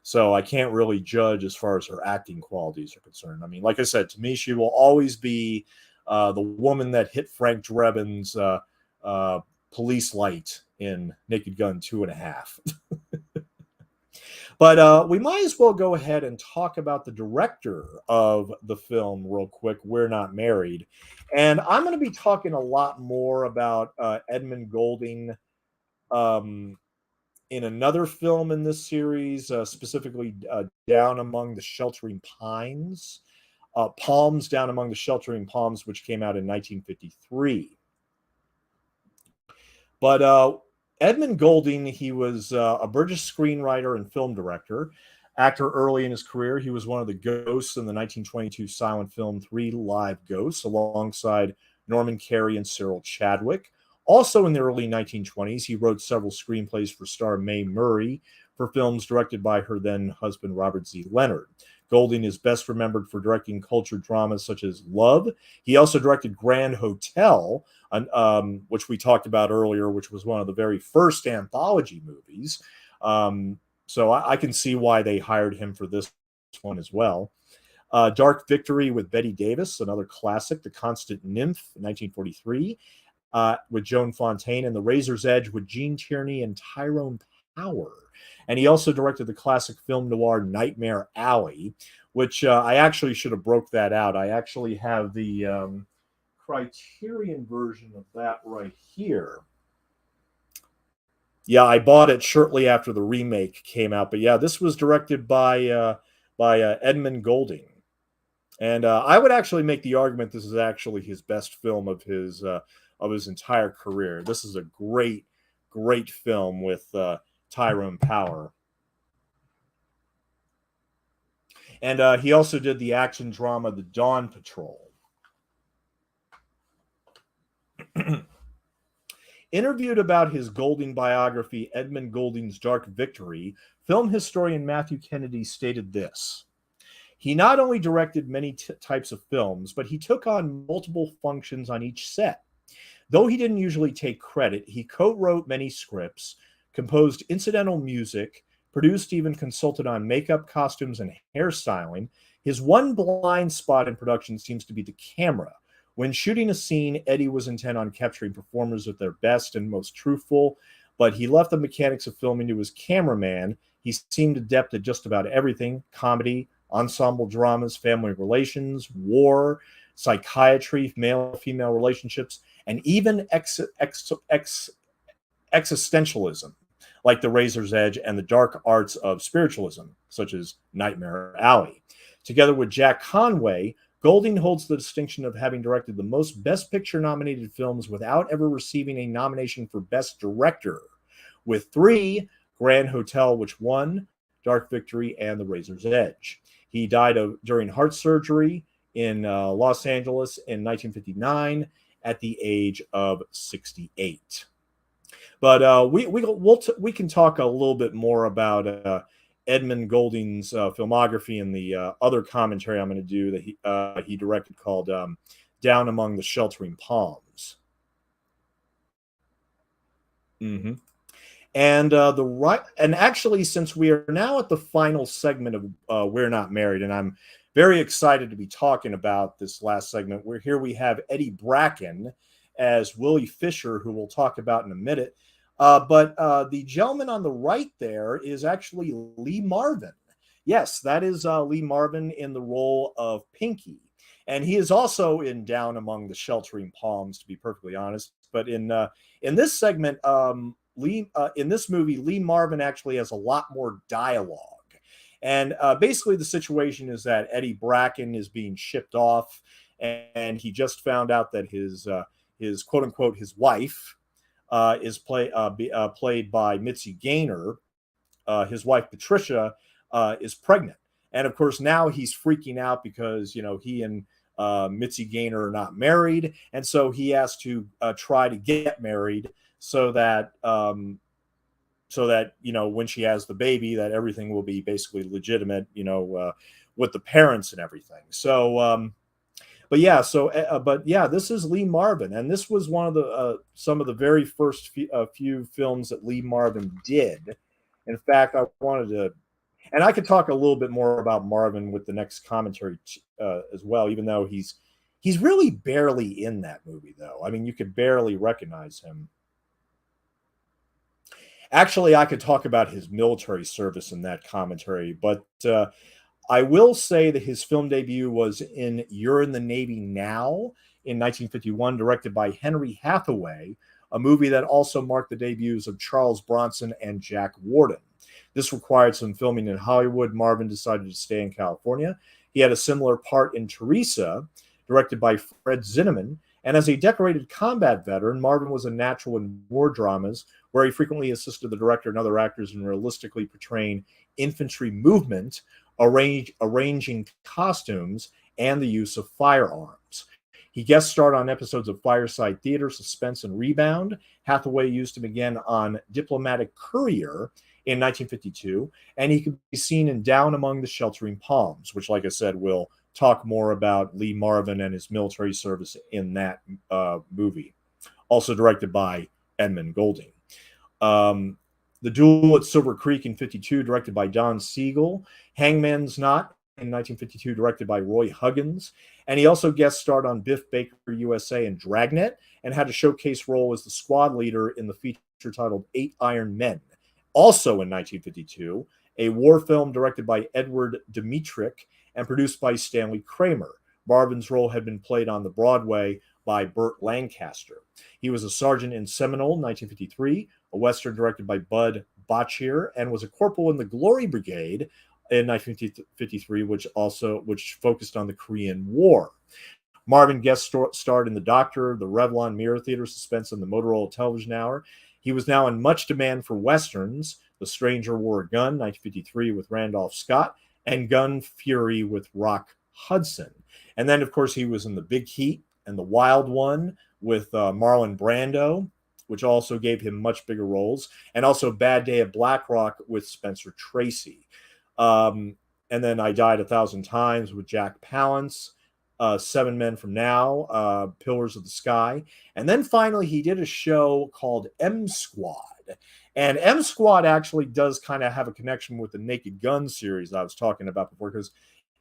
so I can't really judge as far as her acting qualities are concerned. I mean, like I said, to me, she will always be the woman that hit Frank Drebin's police light in Naked Gun 2.5. But we might as well go ahead and talk about the director of the film real quick, We're Not Married. And I'm going to be talking a lot more about Edmund Goulding in another film in this series, specifically Down Among the Sheltering Pines. Palms, Down Among the Sheltering Palms, which came out in 1953. But Edmund Goulding, he was a British screenwriter and film director. Actor early in his career, he was one of the ghosts in the 1922 silent film Three Live Ghosts, alongside Norman Carey and Cyril Chadwick. Also in the early 1920s, he wrote several screenplays for star Mae Murray for films directed by her then husband Robert Z. Leonard. Goulding is best remembered for directing culture dramas such as Love. He also directed Grand Hotel, which we talked about earlier, which was one of the very first anthology movies. So I can see why they hired him for this one as well. Dark Victory with Bette Davis, another classic. The Constant Nymph, 1943, with Joan Fontaine, and The Razor's Edge with Gene Tierney and Tyrone Power. And he also directed the classic film noir Nightmare Alley, which I actually should have broke that out. I actually have the Criterion version of that right here. Yeah, I bought it shortly after the remake came out. But yeah, this was directed by Edmund Goulding. And I would actually make the argument this is actually his best film of his entire career. This is a great, great film with Tyrone Power. And he also did the action drama The Dawn Patrol. Interviewed about his Goulding biography, Edmund Goulding's Dark Victory, film historian Matthew Kennedy stated this: he not only directed many types of films, but he took on multiple functions on each set. Though he didn't usually take credit, he co-wrote many scripts, composed incidental music, produced, even consulted on makeup, costumes, and hairstyling. His one blind spot in production seems to be the camera. When shooting a scene, Eddie was intent on capturing performers at their best and most truthful, but he left the mechanics of filming to his cameraman. He seemed adept at just about everything: comedy, ensemble dramas, family relations, war, psychiatry, male-female relationships, and even existentialism, like The Razor's Edge and the dark arts of spiritualism, such as Nightmare Alley. Together with Jack Conway, Goulding holds the distinction of having directed the most Best Picture nominated films without ever receiving a nomination for Best Director, with 3: Grand Hotel, which won, Dark Victory, and The Razor's Edge. He died during heart surgery in Los Angeles in 1959 at the age of 68. But we can talk a little bit more about Edmund Goulding's filmography and the other commentary I'm going to do that he directed called Down Among the Sheltering Palms. Mm-hmm. And actually, since we are now at the final segment of We're Not Married, and I'm very excited to be talking about this last segment. We have Eddie Bracken as Willie Fisher, who we'll talk about in a minute. But the gentleman on the right there is actually Lee Marvin. Yes, that is Lee Marvin in the role of Pinky. And he is also in Down Among the Sheltering Palms, to be perfectly honest. But in this segment, in this movie, Lee Marvin actually has a lot more dialogue. And basically, the situation is that Eddie Bracken is being shipped off, and he just found out that his quote unquote his wife is played by Mitzi Gaynor. His wife Patricia is pregnant, and of course now he's freaking out because he and Mitzi Gaynor are not married, and so he has to try to get married so that when she has the baby, that everything will be basically legitimate, with the parents and everything. So, this is Lee Marvin, and this was one of the some of the very first few films that Lee Marvin did. In fact, I wanted to, and I could talk a little bit more about Marvin with the next commentary as well, even though he's really barely in that movie, though. I mean, you could barely recognize him. Actually, I could talk about his military service in that commentary, but I will say that his film debut was in You're in the Navy Now in 1951, directed by Henry Hathaway, a movie that also marked the debuts of Charles Bronson and Jack Warden. This required some filming in Hollywood. Marvin decided to stay in California. He had a similar part in Teresa, directed by Fred Zinnemann, and as a decorated combat veteran, Marvin was a natural in war dramas, where he frequently assisted the director and other actors in realistically portraying infantry movement, arranging costumes, and the use of firearms. He guest starred on episodes of Fireside Theater, Suspense, and Rebound. Hathaway used him again on Diplomatic Courier in 1952, and he could be seen in Down Among the Sheltering Palms, which, like I said, will talk more about Lee Marvin and his military service in that movie. Also directed by Edmund Goulding. The Duel at Silver Creek in 52, directed by Don Siegel. Hangman's Knot in 1952, directed by Roy Huggins. And he also guest starred on Biff Baker USA and Dragnet, and had a showcase role as the squad leader in the feature titled 8 Iron Men. Also in 1952, a war film directed by Edward Dmytryk and produced by Stanley Kramer. Marvin's role had been played on the Broadway by Burt Lancaster. He was a sergeant in Seminole, 1953, a Western directed by Bud Botchier, and was a corporal in the Glory Brigade in 1953, which focused on the Korean War. Marvin guest starred in The Doctor, the Revlon Mirror Theater, Suspense, and the Motorola Television Hour. He was now in much demand for Westerns, The Stranger Wore a Gun, 1953, with Randolph Scott, and Gun Fury with Rock Hudson. And then, of course, he was in The Big Heat and The Wild One with Marlon Brando, which also gave him much bigger roles, and also Bad Day at Black Rock with Spencer Tracy. And then I Died a Thousand Times with Jack Palance, Seven Men from Now, Pillars of the Sky. And then finally, he did a show called M Squad. And M Squad actually does kind of have a connection with the Naked Gun series I was talking about before, because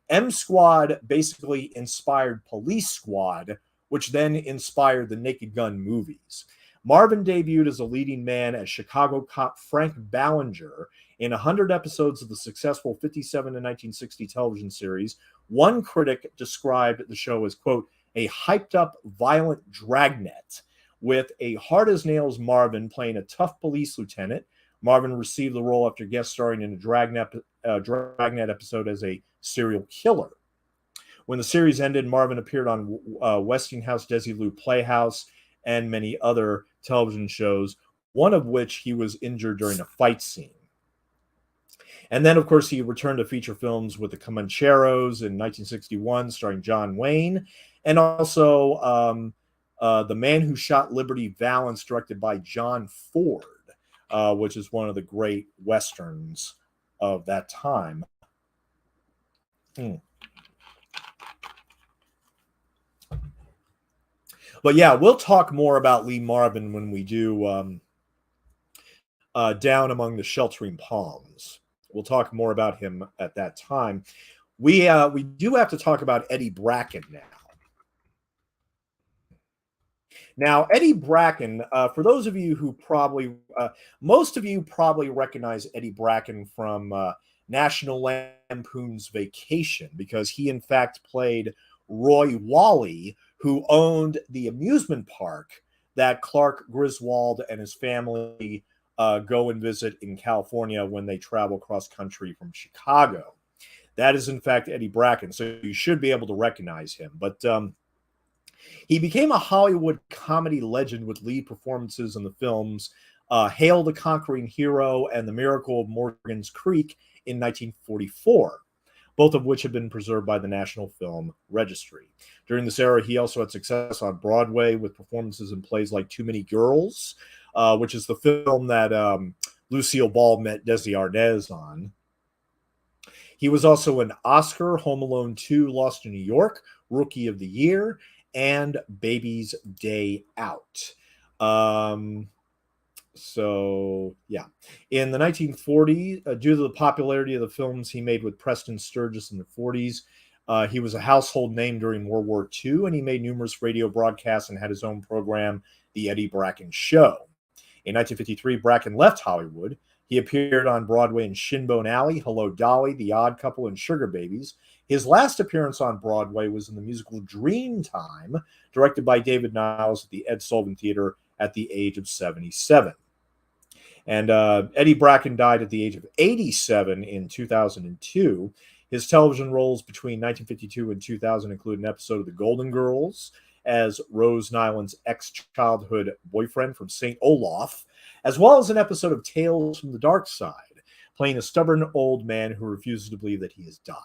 M Squad basically inspired Police Squad, which then inspired the Naked Gun movies. Marvin debuted as a leading man as Chicago cop Frank Ballinger in 100 episodes of the successful 57 to 1960 television series. One critic described the show as, quote, a hyped-up, violent dragnet, with a hard-as-nails Marvin playing a tough police lieutenant. Marvin received the role after guest starring in a Dragnet episode as a serial killer. When the series ended, Marvin appeared on Westinghouse, Desilu Playhouse, and many other television shows, one of which he was injured during a fight scene. And then, of course, he returned to feature films with the Comancheros in 1961, starring John Wayne, and also The Man Who Shot Liberty Valance, directed by John Ford, which is one of the great westerns of that time. Hmm. But yeah, we'll talk more about Lee Marvin when we do Down Among the Sheltering Palms. We'll talk more about him at that time. We do have to talk about Eddie Bracken now. Now, Eddie Bracken, for those of you who probably, most of you probably recognize Eddie Bracken from National Lampoon's Vacation, because he, in fact, played Roy Wally, who owned the amusement park that Clark Griswold and his family go and visit in California when they travel cross country from Chicago. That is, in fact, Eddie Bracken, so you should be able to recognize him. But he became a Hollywood comedy legend with lead performances in the films Hail the Conquering Hero and The Miracle of Morgan's Creek in 1944, both of which have been preserved by the National Film Registry. During this era, he also had success on Broadway with performances in plays like Too Many Girls, which is the film that Lucille Ball met Desi Arnaz on. He was also an Oscar, Home Alone 2, Lost in New York, Rookie of the Year, and Baby's Day Out. So, yeah. In the 1940s, due to the popularity of the films he made with Preston Sturges in the 40s, he was a household name during World War II, and he made numerous radio broadcasts and had his own program, The Eddie Bracken Show. In 1953, Bracken left Hollywood. He appeared on Broadway in Shinbone Alley, Hello Dolly, The Odd Couple, and Sugar Babies. His last appearance on Broadway was in the musical Dreamtime, directed by David Niles at the Ed Sullivan Theater at the age of 77. And Eddie Bracken died at the age of 87 in 2002. His television roles between 1952 and 2000 include an episode of The Golden Girls as Rose Nylund's ex-childhood boyfriend from St. Olaf, as well as an episode of Tales from the Dark Side, playing a stubborn old man who refuses to believe that he has died.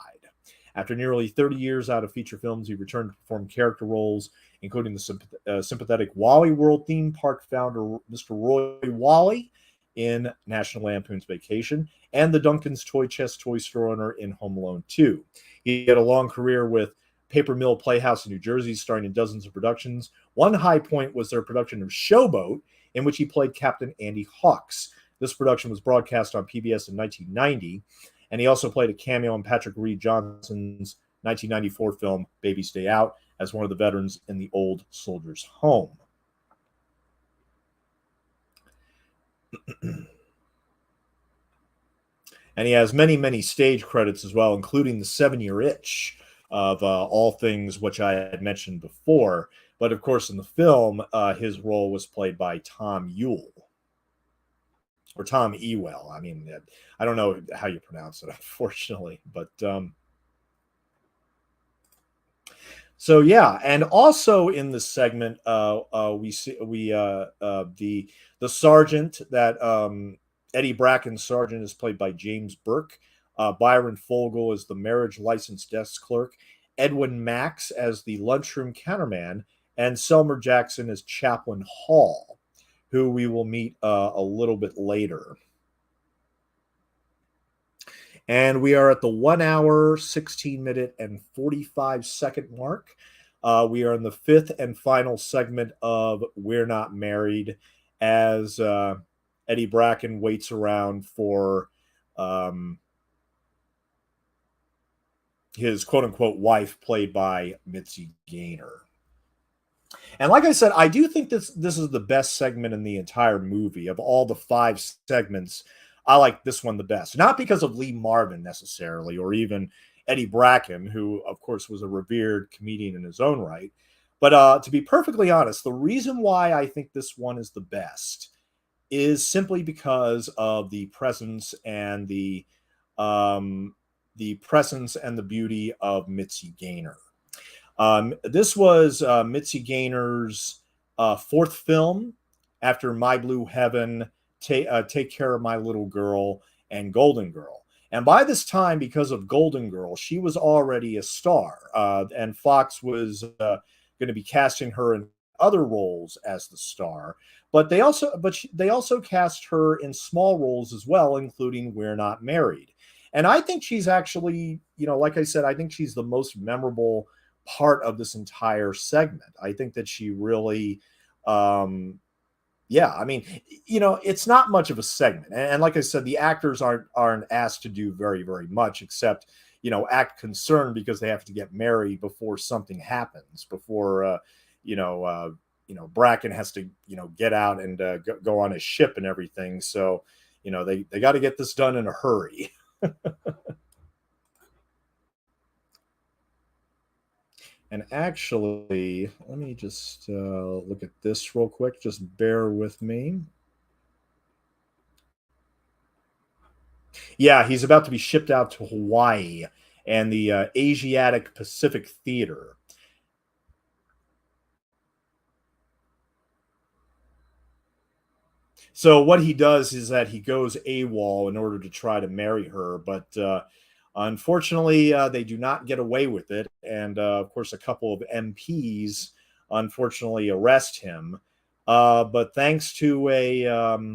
After nearly 30 years out of feature films, he returned to perform character roles, including the sympathetic Wally World theme park founder, Mr. Roy Wally, in National Lampoon's Vacation, and the Duncan's Toy Chest toy store owner in Home Alone 2. He had a long career with Paper Mill Playhouse in New Jersey, starring in dozens of productions. One high point was their production of Showboat, in which he played Captain Andy Hawks. This production was broadcast on PBS in 1990, and he also played a cameo in Patrick Reed Johnson's 1994 film Baby's Day Out as one of the veterans in the Old Soldiers' Home. And he has many, many stage credits as well, including the 7-Year Itch of All Things, which I had mentioned before. But of course, in the film, his role was played by Tom Ewell. Or Tom Ewell. I mean, I don't know how you pronounce it, unfortunately. But so yeah, and also in this segment, we see the sergeant that Eddie Bracken's sergeant is played by James Burke. Byron Fogel is the marriage license desk clerk. Edwin Max as the lunchroom counterman, and Selmer Jackson as Chaplain Hall, who we will meet a little bit later. And we are at the 1 hour, 16 minute, and 45 second mark. We are in the fifth and final segment of We're Not Married, as Eddie Bracken waits around for his quote-unquote wife, played by Mitzi Gaynor. And like I said, I do think this is the best segment in the entire movie. Of all the 5 segments, I like this one the best. Not because of Lee Marvin necessarily, or even Eddie Bracken, who, of course, was a revered comedian in his own right. But to be perfectly honest, the reason why I think this one is the best is simply because of the presence and the beauty of Mitzi Gaynor. This was Mitzi Gaynor's 4th film after My Blue Heaven, Take Care of My Little Girl, and Golden Girl. And by this time, because of Golden Girl, she was already a star, and Fox was going to be casting her in other roles as the star. They also cast her in small roles as well, including We're Not Married. And I think she's actually, like I said, I think she's the most memorable part of this entire segment. I think that she really, yeah, I mean, it's not much of a segment, and like I said, the actors aren't asked to do very very much except act concerned because they have to get married before something happens, before Bracken has to get out and go on his ship and everything. So they got to get this done in a hurry. And actually, let me just look at this real quick. Just bear with me. Yeah, he's about to be shipped out to Hawaii and the Asiatic Pacific Theater. So what he does is that he goes AWOL in order to try to marry her, but unfortunately, they do not get away with it. And of course, a couple of MPs unfortunately arrest him. But thanks to a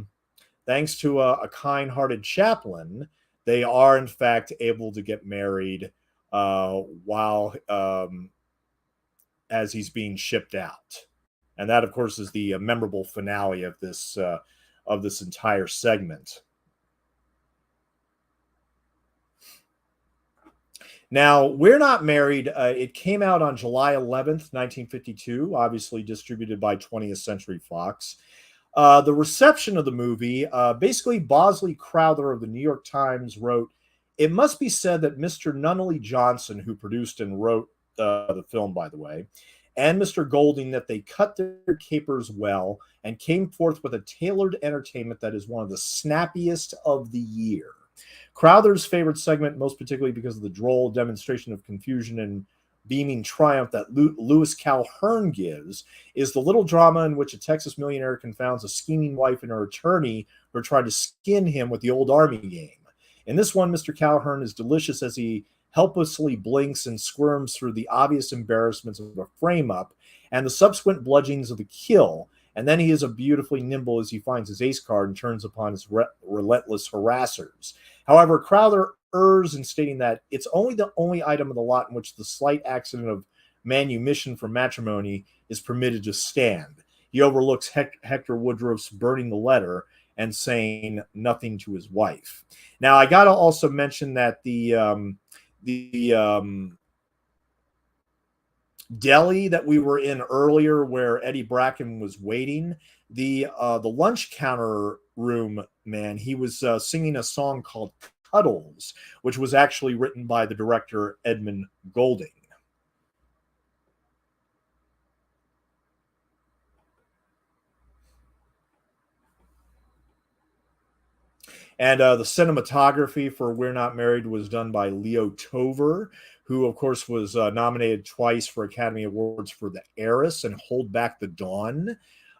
kind-hearted chaplain, they are in fact able to get married while as he's being shipped out, and that, of course, is the memorable finale of this entire segment. Now, We're Not Married, it came out on July 11th, 1952, obviously distributed by 20th Century Fox. The reception of the movie, basically, Bosley Crowther of the New York Times wrote, "It must be said that Mr. Nunnally Johnson, who produced and wrote the film, by the way, and Mr. Golding, that they cut their capers well and came forth with a tailored entertainment that is one of the snappiest of the year." Crowther's favorite segment, most particularly because of the droll demonstration of confusion and beaming triumph that Louis Calhern gives, is the little drama in which a Texas millionaire confounds a scheming wife and her attorney who are trying to skin him with the old army game. In this one, Mr. Calhern is delicious as he helplessly blinks and squirms through the obvious embarrassments of a frame-up and the subsequent bludgeonings of the kill, and then he is a beautifully nimble as he finds his ace card and turns upon his relentless harassers. However, Crowther errs in stating that it's only the only item of the lot in which the slight accident of manumission for matrimony is permitted to stand. He overlooks Hector Woodruff's burning the letter and saying nothing to his wife. Now, I got to also mention that the deli that we were in earlier, where Eddie Bracken was waiting, the lunch counter room man, he was singing a song called Cuddles, which was actually written by the director Edmund Golding. And the cinematography for We're Not Married was done by Leo Tover, who, of course, was nominated twice for Academy Awards for The Heiress and Hold Back the Dawn.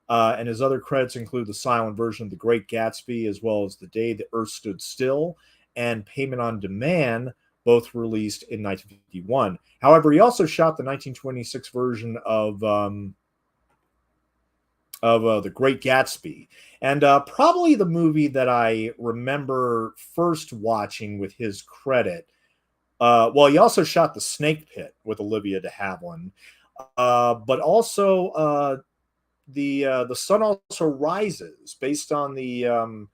And his other credits include the silent version of The Great Gatsby, as well as The Day the Earth Stood Still and Payment on Demand, both released in 1951. However, he also shot the 1926 version of The Great Gatsby. And probably the movie that I remember first watching with his credit. Well, he also shot The Snake Pit with Olivia de Havilland. But also the Sun Also Rises, based on the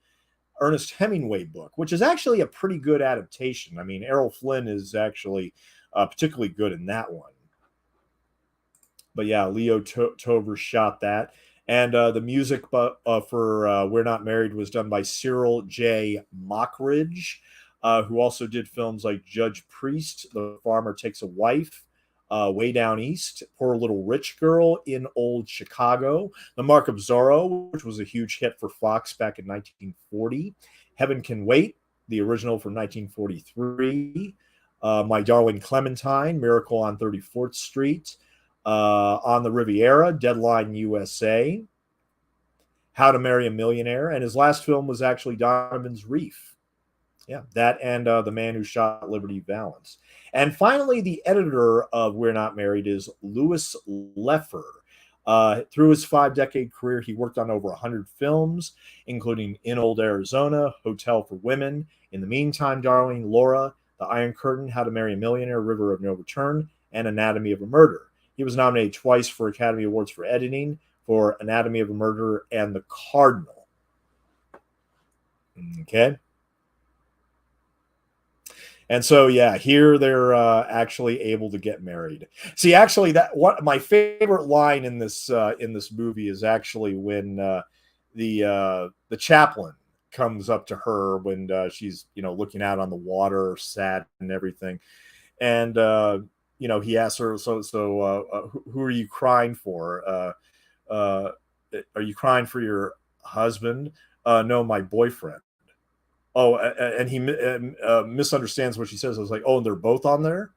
Ernest Hemingway book, which is actually a pretty good adaptation. I mean, Errol Flynn is actually particularly good in that one. But yeah, Leo Tover shot that. And the music for We're Not Married was done by Cyril J. Mockridge, who also did films like Judge Priest, The Farmer Takes a Wife, Way Down East, Poor Little Rich Girl, In Old Chicago, The Mark of Zorro, which was a huge hit for Fox back in 1940, Heaven Can Wait, the original from 1943, My Darling Clementine, Miracle on 34th Street, On the Riviera, Deadline USA, How to Marry a Millionaire, and his last film was actually Donovan's Reef. Yeah, that and The Man Who Shot Liberty Valance. And finally, the editor of We're Not Married is Louis Leffer. Through his 5-decade career, he worked on over 100 films, including In Old Arizona, Hotel for Women, In the Meantime, Darling, Laura, The Iron Curtain, How to Marry a Millionaire, River of No Return, and Anatomy of a Murder. He was nominated twice for Academy Awards for editing for Anatomy of a Murder and The Cardinal. Okay. And so, yeah, here they're actually able to get married. See, actually, that what my favorite line in this movie is actually when the chaplain comes up to her when she's looking out on the water, sad and everything, and he asks her, who are you crying for? Uh, are you crying for your husband? No, my boyfriend. Oh, and he misunderstands what she says. I was like, oh, and they're both on there?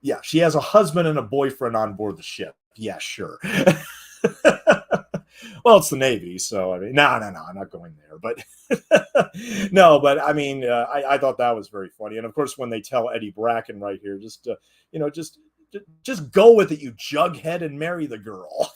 Yeah, she has a husband and a boyfriend on board the ship. Yeah, sure. Well, it's the Navy, so I mean, no, I'm not going there. But no, but I mean, I thought that was very funny. And of course, when they tell Eddie Bracken right here, you know, just just go with it, you jughead, and marry the girl.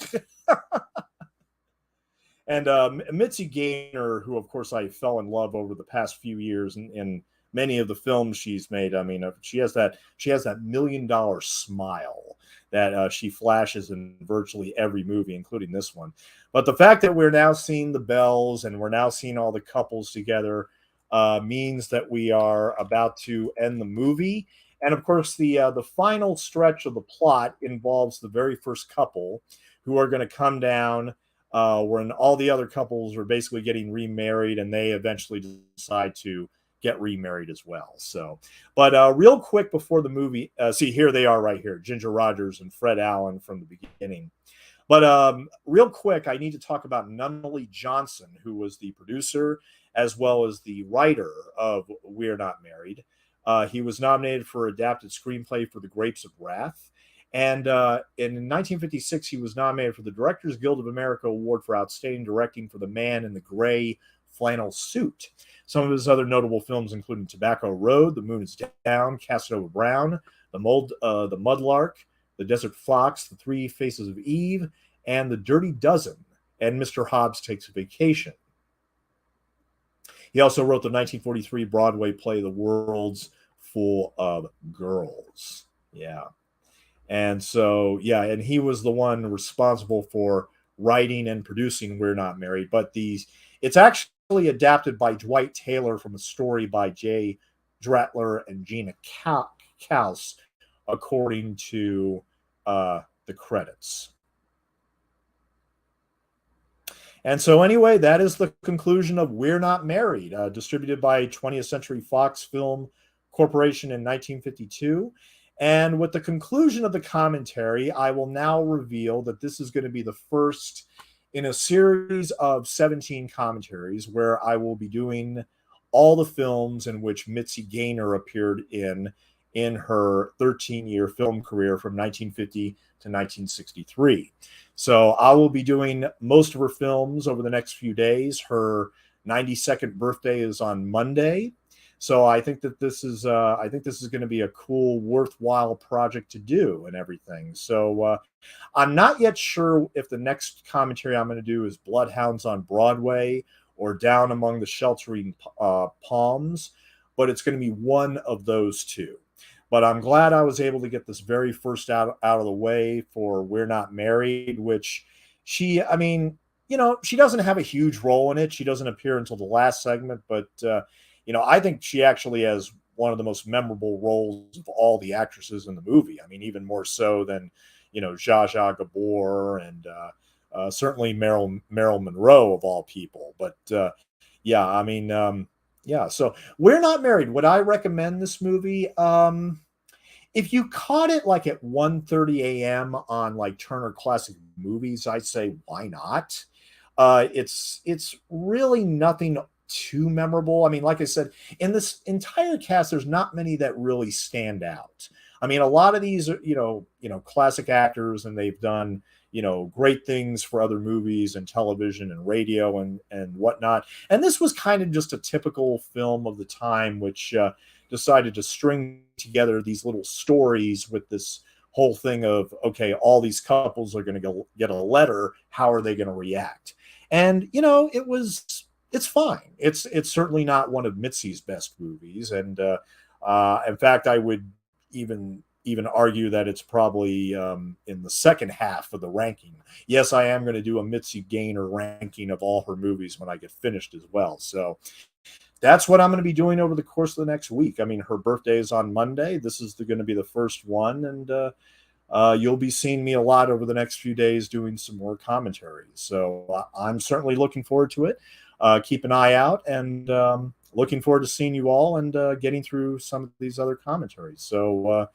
And Mitzi Gaynor, who of course I fell in love over the past few years in many of the films she's made. I mean, she has that $1 million smile that she flashes in virtually every movie, including this one. But the fact that we're now seeing the Bells and we're now seeing all the couples together means that we are about to end the movie. And of course, the final stretch of the plot involves the very first couple who are going to come down when all the other couples are basically getting remarried, and they eventually decide to get remarried as well. So, but real quick before the movie, see, here they are right here, Ginger Rogers and Fred Allen from the beginning. But real quick, I need to talk about Nunnally Johnson, who was the producer as well as the writer of We're Not Married. He was nominated for adapted screenplay for The Grapes of Wrath. And in 1956, he was nominated for the Directors Guild of America Award for Outstanding Directing for The Man in the Gray Flannel Suit. Some of his other notable films, including Tobacco Road, The Moon is Down, Casanova Brown, The Mudlark, The Desert Fox, The Three Faces of Eve, and The Dirty Dozen, and Mr. Hobbs Takes a Vacation. He also wrote the 1943 Broadway play The World's Full of Girls. Yeah. And so, yeah, and he was the one responsible for writing and producing We're Not Married. But it's actually adapted by Dwight Taylor from a story by Jay Dratler and Gina Kaus, according to the credits. And so, anyway, that is the conclusion of We're Not Married, distributed by 20th Century Fox Film Corporation in 1952. And with the conclusion of the commentary, I will now reveal that this is going to be the first in a series of 17 commentaries where I will be doing all the films in which Mitzi Gaynor appeared in her 13-year film career from 1950 to 1963. So I will be doing most of her films over the next few days. Her 92nd birthday is on Monday. So I think that this is going to be a cool, worthwhile project to do and everything. So I'm not yet sure if the next commentary I'm going to do is Bloodhounds on Broadway or Down Among the Sheltering Palms, but it's going to be one of those two. But I'm glad I was able to get this very first out of the way for We're Not Married, which she doesn't have a huge role in it. She doesn't appear until the last segment, but I think she actually has one of the most memorable roles of all the actresses in the movie. I mean, even more so than, Zsa Zsa Gabor and certainly Marilyn Monroe of all people. But yeah, I mean, yeah. So We're Not Married. Would I recommend this movie? If you caught it like at 1:30 a.m. on like Turner Classic Movies, I'd say why not? It's really nothing too memorable. I mean, like I said, in this entire cast, there's not many that really stand out. I mean, a lot of these are, classic actors, and they've done, great things for other movies and television and radio and whatnot. And this was kind of just a typical film of the time, which decided to string together these little stories with this whole thing of, okay, all these couples are going to get a letter. How are they going to react? And it's fine. It's certainly not one of Mitzi's best movies, and in fact, I would even argue that it's probably in the second half of the ranking. Yes, I am going to do a Mitzi Gaynor ranking of all her movies when I get finished as well. So that's what I'm going to be doing over the course of the next week. I mean, her birthday is on Monday. This is going to be the first one, and you'll be seeing me a lot over the next few days doing some more commentaries. So I'm certainly looking forward to it. Keep an eye out, and looking forward to seeing you all and getting through some of these other commentaries. So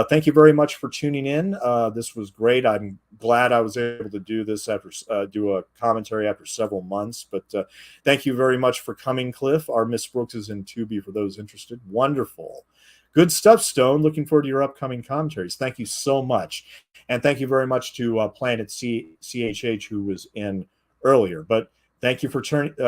thank you very much for tuning in. This was great. I'm glad I was able to do this after do a commentary after several months. But thank you very much for coming, Cliff. Our Miss Brooks is in Tubi for those interested. Wonderful. Good stuff, Stone. Looking forward to your upcoming commentaries. Thank you so much. And thank you very much to Planet CHH, who was in earlier. But thank you for